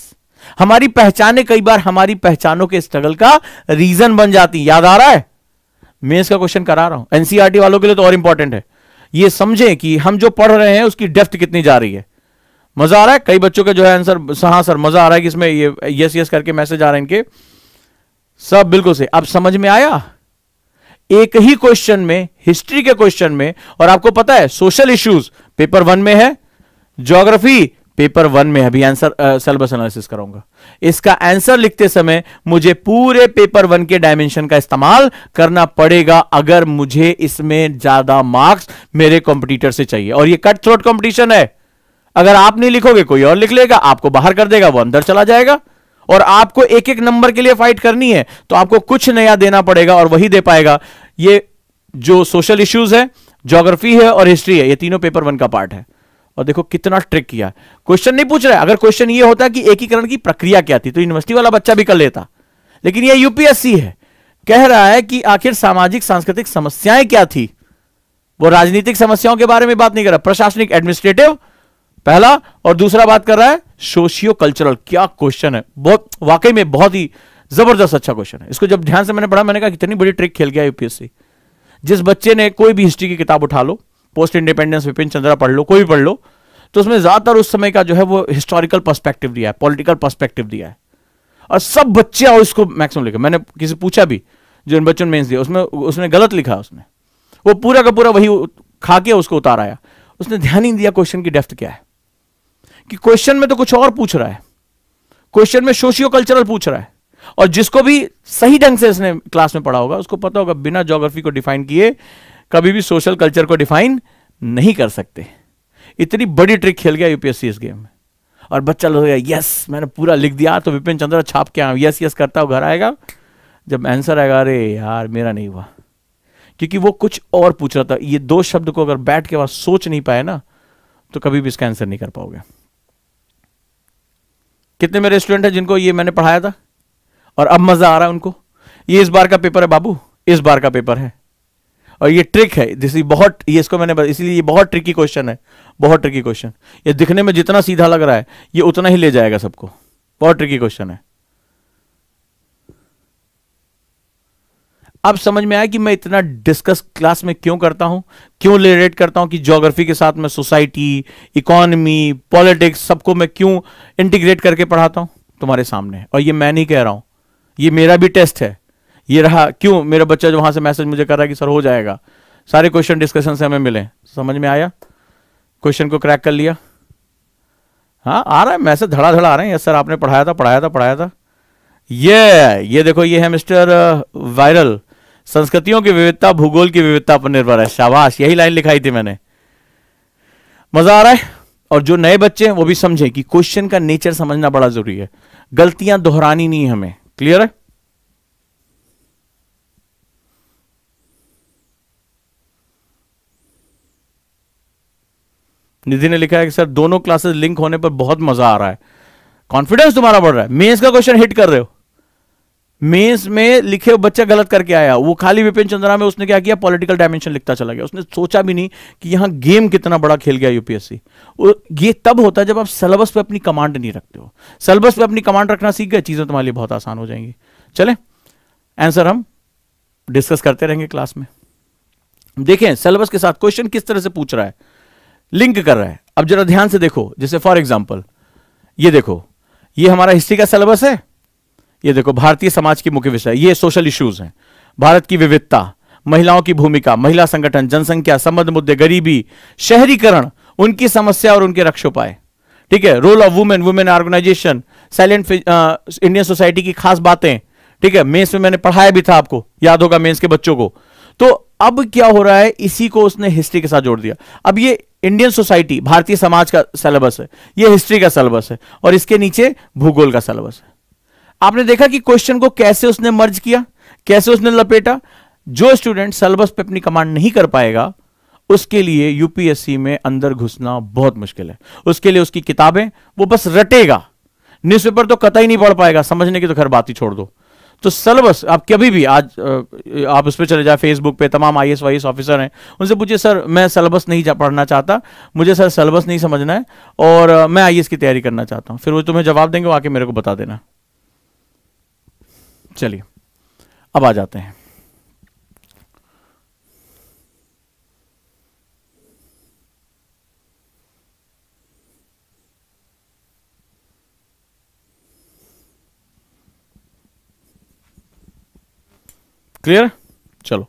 हमारी पहचाने कई बार हमारी पहचानों के स्ट्रगल का रीजन बन जाती। याद आ रहा है? मेंस का क्वेश्चन करा रहा हूं, एनसीईआरटी वालों के लिए तो और इंपॉर्टेंट है। ये समझें कि हम जो पढ़ रहे हैं उसकी डेप्थ कितनी जा रही है। मजा आ रहा है? कई बच्चों का जो है आंसर, हाँ सर मजा आ रहा है कि इसमें ये यस यस करके मैसेज आ रहे हैं इनके, सब बिल्कुल से। अब समझ में आया? एक ही क्वेश्चन में, हिस्ट्री के क्वेश्चन में, और आपको पता है सोशल इश्यूज पेपर 1 में है, ज्योग्राफी पेपर 1 में। अभी आंसर सिलेबस एनालिसिस कराऊंगा। इसका आंसर लिखते समय मुझे पूरे पेपर 1 के डायमेंशन का इस्तेमाल करना पड़ेगा अगर मुझे इसमें ज्यादा मार्क्स मेरे कॉम्पिटिटर से चाहिए। और ये कट थ्रोट कॉम्पिटिशन है। अगर आप नहीं लिखोगे कोई और लिख लेगा, आपको बाहर कर देगा, वो अंदर चला जाएगा। और आपको एक एक नंबर के लिए फाइट करनी है तो आपको कुछ नया देना पड़ेगा और वही दे पाएगा। ये जो सोशल इश्यूज है, ज्योग्राफी है और हिस्ट्री है, ये तीनों पेपर 1 का पार्ट है। और देखो कितना ट्रिक किया। क्वेश्चन नहीं पूछ रहा है। अगर क्वेश्चन ये होता कि एकीकरण की प्रक्रिया क्या थी तो यूनिवर्सिटी वाला बच्चा भी कर लेता, लेकिन ये यूपीएससी है, कह रहा है कि आखिर सामाजिक सांस्कृतिक समस्याएं क्या थी। वो राजनीतिक समस्याओं के बारे में बात नहीं कर रहा, प्रशासनिक एडमिनिस्ट्रेटिव पहला, और दूसरा बात कर रहा है सोशियो कल्चरल। क्या क्वेश्चन है, बहुत वाकई में बहुत ही जबरदस्त अच्छा क्वेश्चन है। इसको जब ध्यान से मैंने पढ़ा, मैंने कहा कितनी बड़ी ट्रिक खेल गया यूपीएससी। जिस बच्चे ने कोई भी हिस्ट्री की किताब उठा लो, पोस्ट इंडिपेंडेंस विपिन चंद्रा पढ़ लो, कोई भी पढ़ लो, तो उसमें ज्यादातर उस समय का जो है वो हिस्टोरिकल पर्सपेक्टिव दिया है, पॉलिटिकल पर्सपेक्टिव दिया है। और सब बच्चे और इसको मैक्सिमम लिखा। मैंने किसी पूछा भी जो इन बच्चों ने मेंस दिया, उसमें उसने गलत लिखा, उसने वो पूरा का पूरा वही खा के उसको उतार आया। उसने ध्यान ही नहीं दिया क्वेश्चन की डेप्थ क्या है, कि क्वेश्चन में तो कुछ और पूछ रहा है, क्वेश्चन में सोशियो कल्चरल पूछ रहा है। और जिसको भी सही ढंग से इसने क्लास में पढ़ा होगा उसको पता होगा बिना ज्योग्राफी को डिफाइन किए कभी भी सोशल कल्चर को डिफाइन नहीं कर सकते। इतनी बड़ी ट्रिक खेल गया यूपीएससी इस गेम में। और बच्चा लोग यस मैंने पूरा लिख दिया तो विपिन चंद्रा छाप के आया, यस यस करता हूं, घर आएगा जब आंसर आएगा अरे यार मेरा नहीं हुआ, क्योंकि वो कुछ और पूछ रहा था। ये दो शब्द को अगर बैठ के बाद सोच नहीं पाए ना तो कभी भी इसका आंसर नहीं कर पाओगे। कितने मेरे स्टूडेंट हैं जिनको ये मैंने पढ़ाया था और अब मजा आ रहा है उनको? ये इस बार का पेपर है बाबू, इस बार का पेपर है। और ये ट्रिक है, जैसे बहुत, ये इसको मैंने इसलिए ये बहुत ट्रिकी क्वेश्चन है, बहुत ट्रिकी क्वेश्चन। ये दिखने में जितना सीधा लग रहा है ये उतना ही ले जाएगा सबको। बहुत ट्रिकी क्वेश्चन है। अब समझ में आया कि मैं इतना डिस्कस क्लास में क्यों करता हूं, क्यों रिलेट करता हूं कि ज्योग्राफी के साथ मैं सोसाइटी, इकोनॉमी, पॉलिटिक्स सबको मैं क्यों इंटीग्रेट करके पढ़ाता हूं तुम्हारे सामने। और ये मैं नहीं कह रहा हूं, ये मेरा भी टेस्ट है। ये रहा क्यों, मेरा बच्चा जो वहां से मैसेज मुझे कर रहा है कि सर हो जाएगा, सारे क्वेश्चन डिस्कशन से हमें मिले। समझ में आया? क्वेश्चन को क्रैक कर लिया? हाँ आ रहा है मैसेज, धड़ाधड़ आ रहे हैं। यस सर आपने पढ़ाया था। ये देखो, ये है मिस्टर वायरल, संस्कृतियों की विविधता भूगोल की विविधता पर निर्भर है। शाबाश, यही लाइन लिखाई थी मैंने। मजा आ रहा है? और जो नए बच्चे हैं वो भी समझें कि क्वेश्चन का नेचर समझना बड़ा जरूरी है, गलतियां दोहरानी नहीं हमें। क्लियर है? निधि ने लिखा है कि सर दोनों क्लासेस लिंक होने पर बहुत मजा आ रहा है, कॉन्फिडेंस तुम्हारा बढ़ रहा है। मेंस का क्वेश्चन हिट कर रहे हो। मेंस में लिखे हो बच्चा गलत करके आया, वो खाली विपिन चंद्रा में उसने क्या किया, पॉलिटिकल डायमेंशन लिखता चला गया। उसने सोचा भी नहीं कि यहां गेम कितना बड़ा खेल गया यूपीएससी। ये तब होता है जब आप सिलेबस पे अपनी कमांड नहीं रखते हो। सिलेबस पे अपनी कमांड रखना सीख गए, चीजें तुम्हारे लिए बहुत आसान हो जाएंगी। चले आंसर हम डिस्कस करते रहेंगे क्लास में। देखें सिलेबस के साथ क्वेश्चन किस तरह से पूछ रहा है, लिंक कर रहा है। अब जरा ध्यान से देखो, जैसे फॉर एग्जांपल ये देखो, ये हमारा हिस्ट्री का सिलेबस है, ये देखो भारतीय समाज की मुख्य विषय, ये सोशल इश्यूज हैं, भारत की विविधता, महिलाओं की भूमिका, महिला संगठन, जनसंख्या, संबंध मुद्दे, गरीबी, शहरीकरण, उनकी समस्या और उनके रक्षोपाय, ठीक है, role of women, women organisation, silent Indian society की खास बातें, ठीक है, मेंस में मैंने पढ़ाया भी था, आपको याद होगा मेंस के बच्चों को। तो अब क्या हो रहा है, इसी को उसने हिस्ट्री के साथ जोड़ दिया। अब ये इंडियन सोसाइटी, भारतीय समाज का सिलेबस है, ये हिस्ट्री का सिलेबस है, और इसके नीचे भूगोल का सिलेबस है। आपने देखा कि क्वेश्चन को कैसे उसने मर्ज किया, कैसे उसने लपेटा। जो स्टूडेंट सिलेबस पे अपनी कमांड नहीं कर पाएगा, उसके लिए यूपीएससी में अंदर घुसना बहुत मुश्किल है। उसके लिए उसकी किताबें वो बस रटेगा, न्यूज़पेपर तो कतई नहीं पढ़ पाएगा, समझने की तो खैर बात ही छोड़ दो। तो सिलेबस आप कभी भी आज आप उस पर चले जाए, फेसबुक पे तमाम आईएएस वाईएएस ऑफिसर हैं, उनसे पूछिए सर मैं सिलेबस नहीं पढ़ना चाहता, मुझे सर सिलेबस नहीं समझना है और मैं आईएएस की तैयारी करना चाहता हूं, फिर वो तुम्हें जवाब देंगे, वो आके मेरे को बता देना। चलिए अब आ जाते हैं। क्लियर? चलो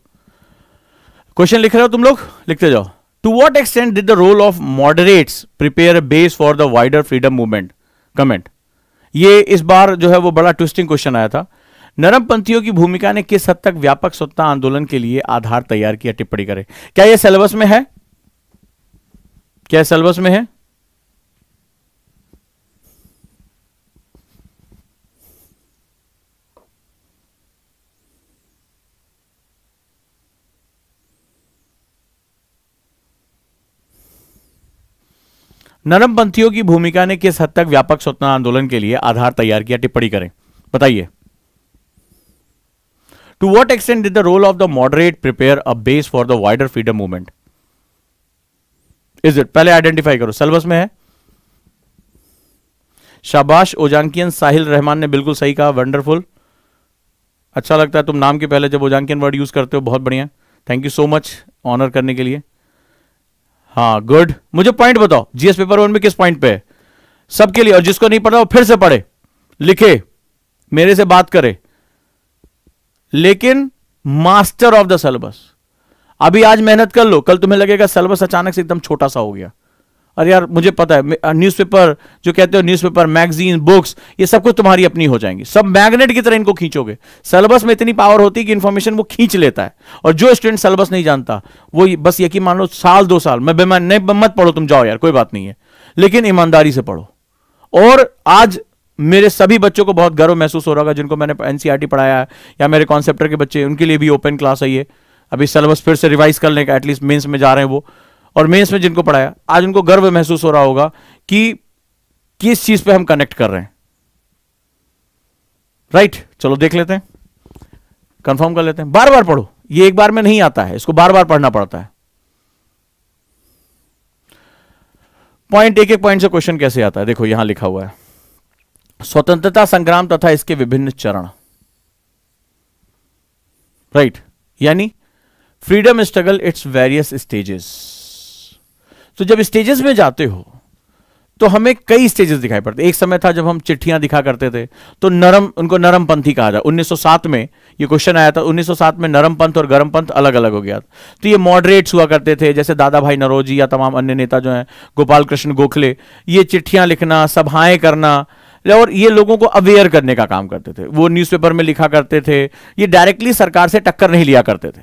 क्वेश्चन लिख रहे हो तुम लोग, लिखते जाओ। To what extent did the role of moderates prepare a base for the wider freedom movement? Comment. ये इस बार जो है वो बड़ा ट्विस्टिंग क्वेश्चन आया था। नरमपंथियों की भूमिका ने किस हद तक व्यापक स्वतंत्रता आंदोलन के लिए आधार तैयार किया? टिप्पणी करें। क्या यह सिलेबस में है? क्या सिलेबस में है? नरमपंथियों की भूमिका ने किस हद तक व्यापक स्वतंत्रता आंदोलन के लिए आधार तैयार किया? टिप्पणी करें, बताइए। To what extent did the role of the moderate prepare a base for the wider freedom movement? Is it? पहले आइडेंटिफाई करो, सिलेबस में है। शाबाश ओजांकियन, साहिल रहमान ने बिल्कुल सही कहा, वंडरफुल। अच्छा लगता है तुम नाम के पहले जब ओजांकियन वर्ड यूज करते हो, बहुत बढ़िया, thank you so much honour करने के लिए। हाँ गुड। मुझे पॉइंट बताओ, जीएस पेपर 1 में किस पॉइंट पे है? सबके लिए, और जिसको नहीं पता वो फिर से पढ़े, लिखे, मेरे से बात करे, लेकिन मास्टर ऑफ द सिलेबस। अभी आज मेहनत कर लो, कल तुम्हें लगेगा सिलेबस अचानक से एकदम छोटा सा हो गया। अरे यार मुझे पता है, न्यूज़पेपर जो कहते हो, न्यूज़पेपर, मैगजीन, बुक्स, ये सब कुछ तुम्हारी अपनी हो जाएंगी, सब मैग्नेट की तरह इनको खींचोगे। सिलेबस में इतनी पावर होती है कि इंफॉर्मेशन वो खींच लेता है, और जो स्टूडेंट सिलेबस नहीं जानता वो बस यकीन मान लो साल 2 साल मैं बेमान नहीं, मत पढ़ो तुम, जाओ यार कोई बात नहीं है, लेकिन ईमानदारी से पढ़ो। और आज मेरे सभी बच्चों को बहुत गर्व महसूस हो रहा होगा जिनको मैंने एनसीईआरटी पढ़ाया है, या मेरे कॉन्सेप्टर के बच्चे, उनके लिए भी ओपन क्लास है ये। अभी सिलेबस फिर से रिवाइज करने का, एटलीस्ट मेंस में जा रहे हैं वो, और मेंस में जिनको पढ़ाया, आज उनको गर्व महसूस हो रहा होगा कि किस चीज पे हम कनेक्ट कर रहे हैं। राइट, चलो देख लेते हैं, कंफर्म कर लेते हैं। बार बार पढ़ो, ये एक बार में नहीं आता है, इसको बार बार पढ़ना पड़ता है। पॉइंट, एक एक पॉइंट से क्वेश्चन कैसे आता है, देखो यहां लिखा हुआ है, स्वतंत्रता संग्राम तथा इसके विभिन्न चरण। राइट, यानी freedom struggle its various stages. तो जब स्टेजेस में जाते हो तो हमें कई स्टेजेस दिखाई पड़ते। एक समय था जब हम चिट्ठियां दिखा करते थे, तो उनको नरमपंथी कहा जाए। 1907 में ये क्वेश्चन आया था, 1907 में नरमपंथ और गरमपंथ अलग अलग हो गया। तो ये मॉडरेट्स हुआ करते थे, जैसे दादा भाई नौरोजी या तमाम अन्य नेता जो हैं, गोपाल कृष्ण गोखले, ये चिट्ठियां लिखना, सभाएं करना, और ये लोगों को अवेयर करने का काम करते थे। वो न्यूज़पेपर में लिखा करते थे, ये डायरेक्टली सरकार से टक्कर नहीं लिया करते थे,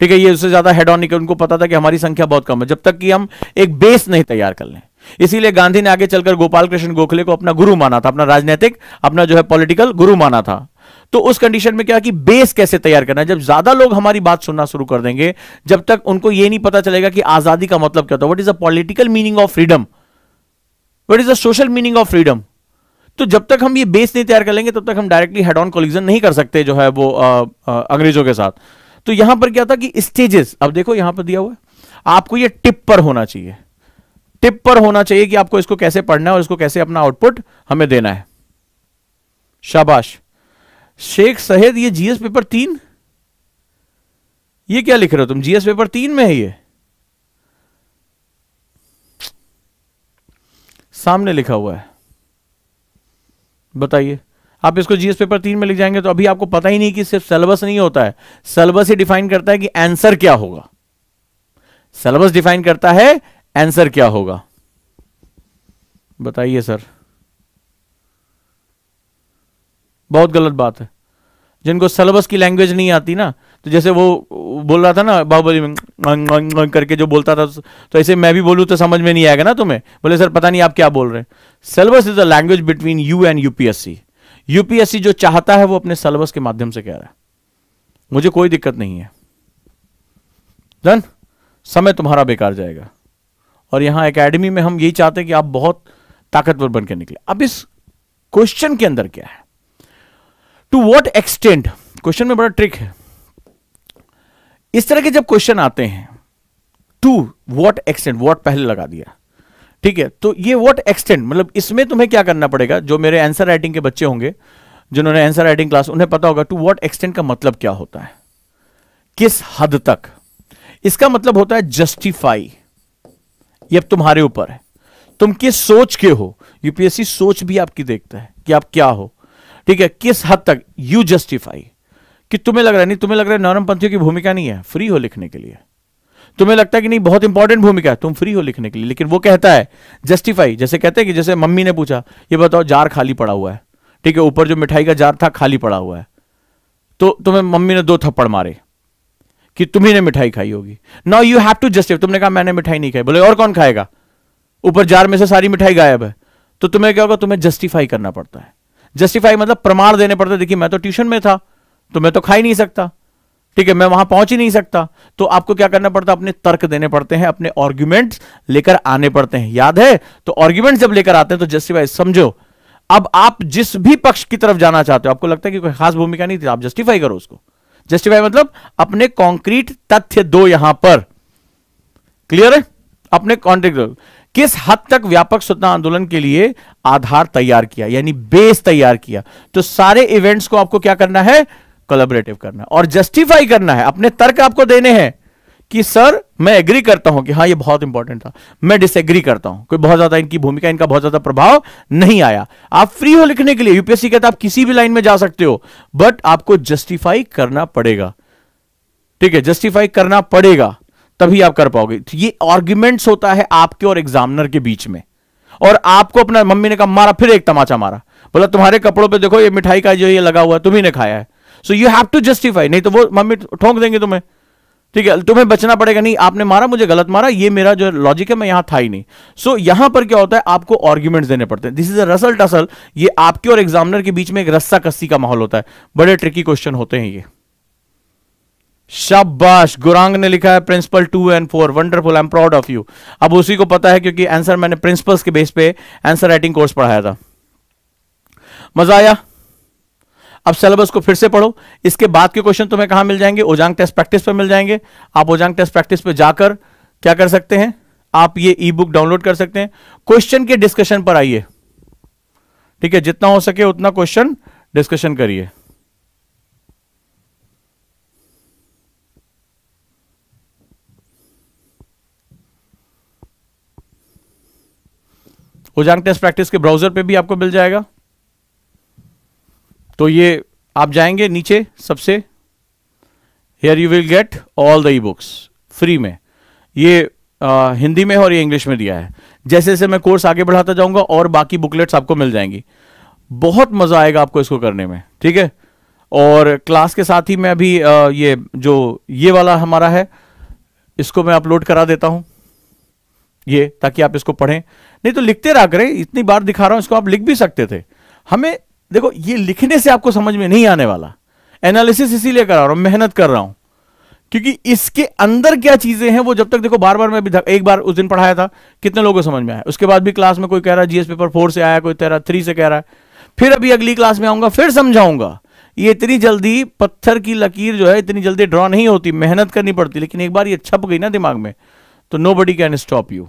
ठीक है, ये उससे ज्यादा हेड ऑन नहीं, उनको पता था कि हमारी संख्या बहुत कम है, जब तक कि हम एक बेस नहीं तैयार कर लें। इसीलिए गांधी ने आगे चलकर गोपाल कृष्ण गोखले को अपना गुरु माना था, अपना राजनीतिक, अपना जो है पॉलिटिकल गुरु माना था। तो उस कंडीशन में क्या कि बेस कैसे तैयार करना है। जब ज्यादा लोग हमारी बात सुनना शुरू कर देंगे, जब तक उनको यह नहीं पता चलेगा कि आजादी का मतलब क्या होता है, what is the political meaning of freedom, what is the social meaning of freedom, तो जब तक हम ये बेस नहीं तैयार कर लेंगे तब तक हम डायरेक्टली हेड ऑन कोलिजन नहीं कर सकते जो है वो अंग्रेजों के साथ। तो यहां पर क्या था कि स्टेजेस, अब देखो यहां पर दिया हुआ है, आपको ये टिप पर होना चाहिए, टिप पर होना चाहिए कि आपको इसको कैसे पढ़ना है और इसको कैसे अपना आउटपुट हमें देना है। शाबाश शेख सहेद, ये जीएस पेपर 3 ये क्या लिख रहे हो तुम? जीएस पेपर 3 में है ये, सामने लिखा हुआ है। बताइए, आप इसको जीएस पेपर 3 में लिख जाएंगे तो अभी आपको पता ही नहीं कि सिर्फ सिलेबस नहीं होता है, सिलेबस ही डिफाइन करता है कि आंसर क्या होगा। सिलेबस डिफाइन करता है आंसर क्या होगा। बताइए सर, बहुत गलत बात है। जिनको सिलेबस की लैंग्वेज नहीं आती ना, तो जैसे वो बोल रहा था ना बाहुबली में करके जो बोलता था, तो ऐसे मैं भी बोलूं तो समझ में नहीं आएगा ना तुम्हें। बोले सर पता नहीं आप क्या बोल रहे हैं। Syllabus is the language between you and UPSC. UPSC जो चाहता है वो अपने सिलेबस के माध्यम से कह रहा है, मुझे कोई दिक्कत नहीं है। डन, समय तुम्हारा बेकार जाएगा। और यहां एकेडमी में हम यही चाहते हैं कि आप बहुत ताकतवर बन के निकले। अब इस क्वेश्चन के अंदर क्या है, टू व्हाट एक्सटेंट, क्वेश्चन में बड़ा ट्रिक है। इस तरह के जब क्वेश्चन आते हैं, टू व्हाट एक्सटेंट, व्हाट पहले लगा दिया, ठीक है, तो ये व्हाट एक्सटेंट मतलब इसमें तुम्हें क्या करना पड़ेगा। जो मेरे आंसर राइटिंग के बच्चे होंगे, जिन्होंने आंसर राइटिंग क्लास, उन्हें पता होगा टू व्हाट एक्सटेंट का मतलब क्या होता है, किस हद तक। इसका मतलब होता है जस्टिफाई। ये अब तुम्हारे ऊपर है, तुम किस सोच के हो। यूपीएससी सोच भी आपकी देखता है कि आप क्या हो, ठीक है, किस हद तक यू जस्टिफाई। कि तुम्हें लग रहा है, नहीं तुम्हें लग रहा है नरमपंथियों की भूमिका नहीं है, फ्री हो लिखने के लिए। तुम्हें लगता है कि नहीं बहुत इंपॉर्टेंट भूमिका है, तुम फ्री हो लिखने के लिए, लेकिन वो कहता है जस्टिफाई। जैसे कहते हैं कि जैसे मम्मी ने पूछा, ये बताओ जार खाली पड़ा हुआ है, ठीक है, ऊपर जो मिठाई का जार था खाली पड़ा हुआ है, तो तुम्हें मम्मी ने 2 थप्पड़ मारे कि तुम्ही ने मिठाई खाई होगी। Now you have to justify. तुमने कहा मैंने मिठाई नहीं खाई, बोले और कौन खाएगा, ऊपर जार में से सारी मिठाई गायब है, तो तुम्हें क्या होगा, तुम्हें जस्टिफाई करना पड़ता है। जस्टिफाई मतलब प्रमाण देने पड़ते। देखिए मैं तो ट्यूशन में था, तो मैं तो खा ही नहीं सकता, ठीक है, मैं वहां पहुंच ही नहीं सकता, तो आपको क्या करना पड़ता है, अपने तर्क देने पड़ते हैं, अपने आर्ग्यूमेंट्स लेकर आने पड़ते हैं। याद है, तो आर्ग्यूमेंट्स जब लेकर आते हैं तो जस्टिफाई। समझो, अब आप जिस भी पक्ष की तरफ जाना चाहते हो, आपको लगता है कि कोई खास भूमिका नहीं थी, आप जस्टिफाई करो उसको। जस्टिफाई मतलब अपने कॉन्क्रीट तथ्य दो यहां पर। क्लियर है, अपने कॉन्ट्रैक्ट किस हद तक व्यापक स्वतंत्रता आंदोलन के लिए आधार तैयार किया, यानी बेस तैयार किया। तो सारे इवेंट्स को आपको क्या करना है, कोलैबोरेटिव करना है और जस्टिफाई करना है। अपने तर्क आपको देने हैं कि सर मैं एग्री करता हूं कि हाँ ये बहुत इंपॉर्टेंट था, मैं डिसएग्री करता हूं, कोई बहुत ज्यादा इनकी भूमिका, इनका बहुत ज्यादा प्रभाव नहीं आया। आप फ्री हो लिखने के लिए। यूपीएससी कहता है आप किसी भी लाइन में जा सकते हो, बट आपको जस्टिफाई करना पड़ेगा, ठीक है, जस्टिफाई करना पड़ेगा, तभी आप कर पाओगे। तो ये आर्ग्यूमेंट्स होता है आपके और एग्जामिनर के बीच में। और आपको अपना, मम्मी ने कहा मारा, फिर एक तमाचा मारा, बोला तुम्हारे कपड़ों पे देखो ये मिठाई का जो ये लगा हुआ है तुम्ही ने खाया है, so you have to justify, नहीं तो वो मम्मी ठोंक देंगे तुम्हें, ठीक है, तुम्हें बचना पड़ेगा। नहीं आपने मारा, मुझे गलत मारा, ये मेरा जो लॉजिक है मैं यहां था ही नहीं। सो यहां पर क्या होता है, आपको आर्ग्यूमेंट्स देने पड़ते हैं। This is a Russell tussle. ये आपके और एग्जामिनर के बीच में एक रस्सा कस्सी का माहौल होता है। बड़े ट्रिकी क्वेश्चन होते हैं ये। शाबाश, गुरांग ने लिखा है principle 2 and 4, wonderful, I am proud of you. अब उसी को पता है क्योंकि आंसर मैंने प्रिंसिपल्स के बेस पे आंसर राइटिंग कोर्स पढ़ाया था। मजा आया। अब सिलेबस को फिर से पढ़ो। इसके बाद के क्वेश्चन तुम्हें कहां मिल जाएंगे, ओजांग टेस्ट प्रैक्टिस पे मिल जाएंगे। आप ओजांग टेस्ट प्रैक्टिस पे जाकर क्या कर सकते हैं, आप ये ई बुक डाउनलोड कर सकते हैं। क्वेश्चन के डिस्कशन पर आइए, ठीक है, जितना हो सके उतना क्वेश्चन डिस्कशन करिए। ओजांग टेस्ट प्रैक्टिस के ब्राउजर पे भी आपको मिल जाएगा। तो ये आप जाएंगे नीचे सबसे, here you will get all the e books free में। ये हिंदी में है और ये इंग्लिश में दिया है। जैसे जैसे मैं कोर्स आगे बढ़ाता जाऊंगा और बाकी बुकलेट्स आपको मिल जाएंगी। बहुत मजा आएगा आपको इसको करने में, ठीक है। और क्लास के साथ ही मैं अभी ये जो ये वाला हमारा है, इसको मैं अपलोड करा देता हूं ये, ताकि आप इसको पढ़ें। नहीं तो लिखते रहा करें, इतनी बार दिखा रहा हूं, इसको आप लिख भी सकते थे। हमें देखो, ये लिखने से आपको समझ में नहीं आने वाला। एनालिसिस इसीलिए करा रहा हूं, मेहनत कर रहा हूं, क्योंकि इसके अंदर क्या चीजें हैं वो जब तक देखो, बार बार मैं भी एक बार उस दिन पढ़ाया था, कितने लोगों को समझ में आया। उसके बाद भी क्लास में कोई कह रहा है जीएस पेपर 4 से आया, कोई कह रहा 3 से कह रहा है, फिर अभी अगली क्लास में आऊंगा फिर समझाऊंगा। ये इतनी जल्दी पत्थर की लकीर जो है इतनी जल्दी ड्रॉ नहीं होती, मेहनत करनी पड़ती। लेकिन एक बार ये छप गई ना दिमाग में, तो नोबडी कैन स्टॉप यू।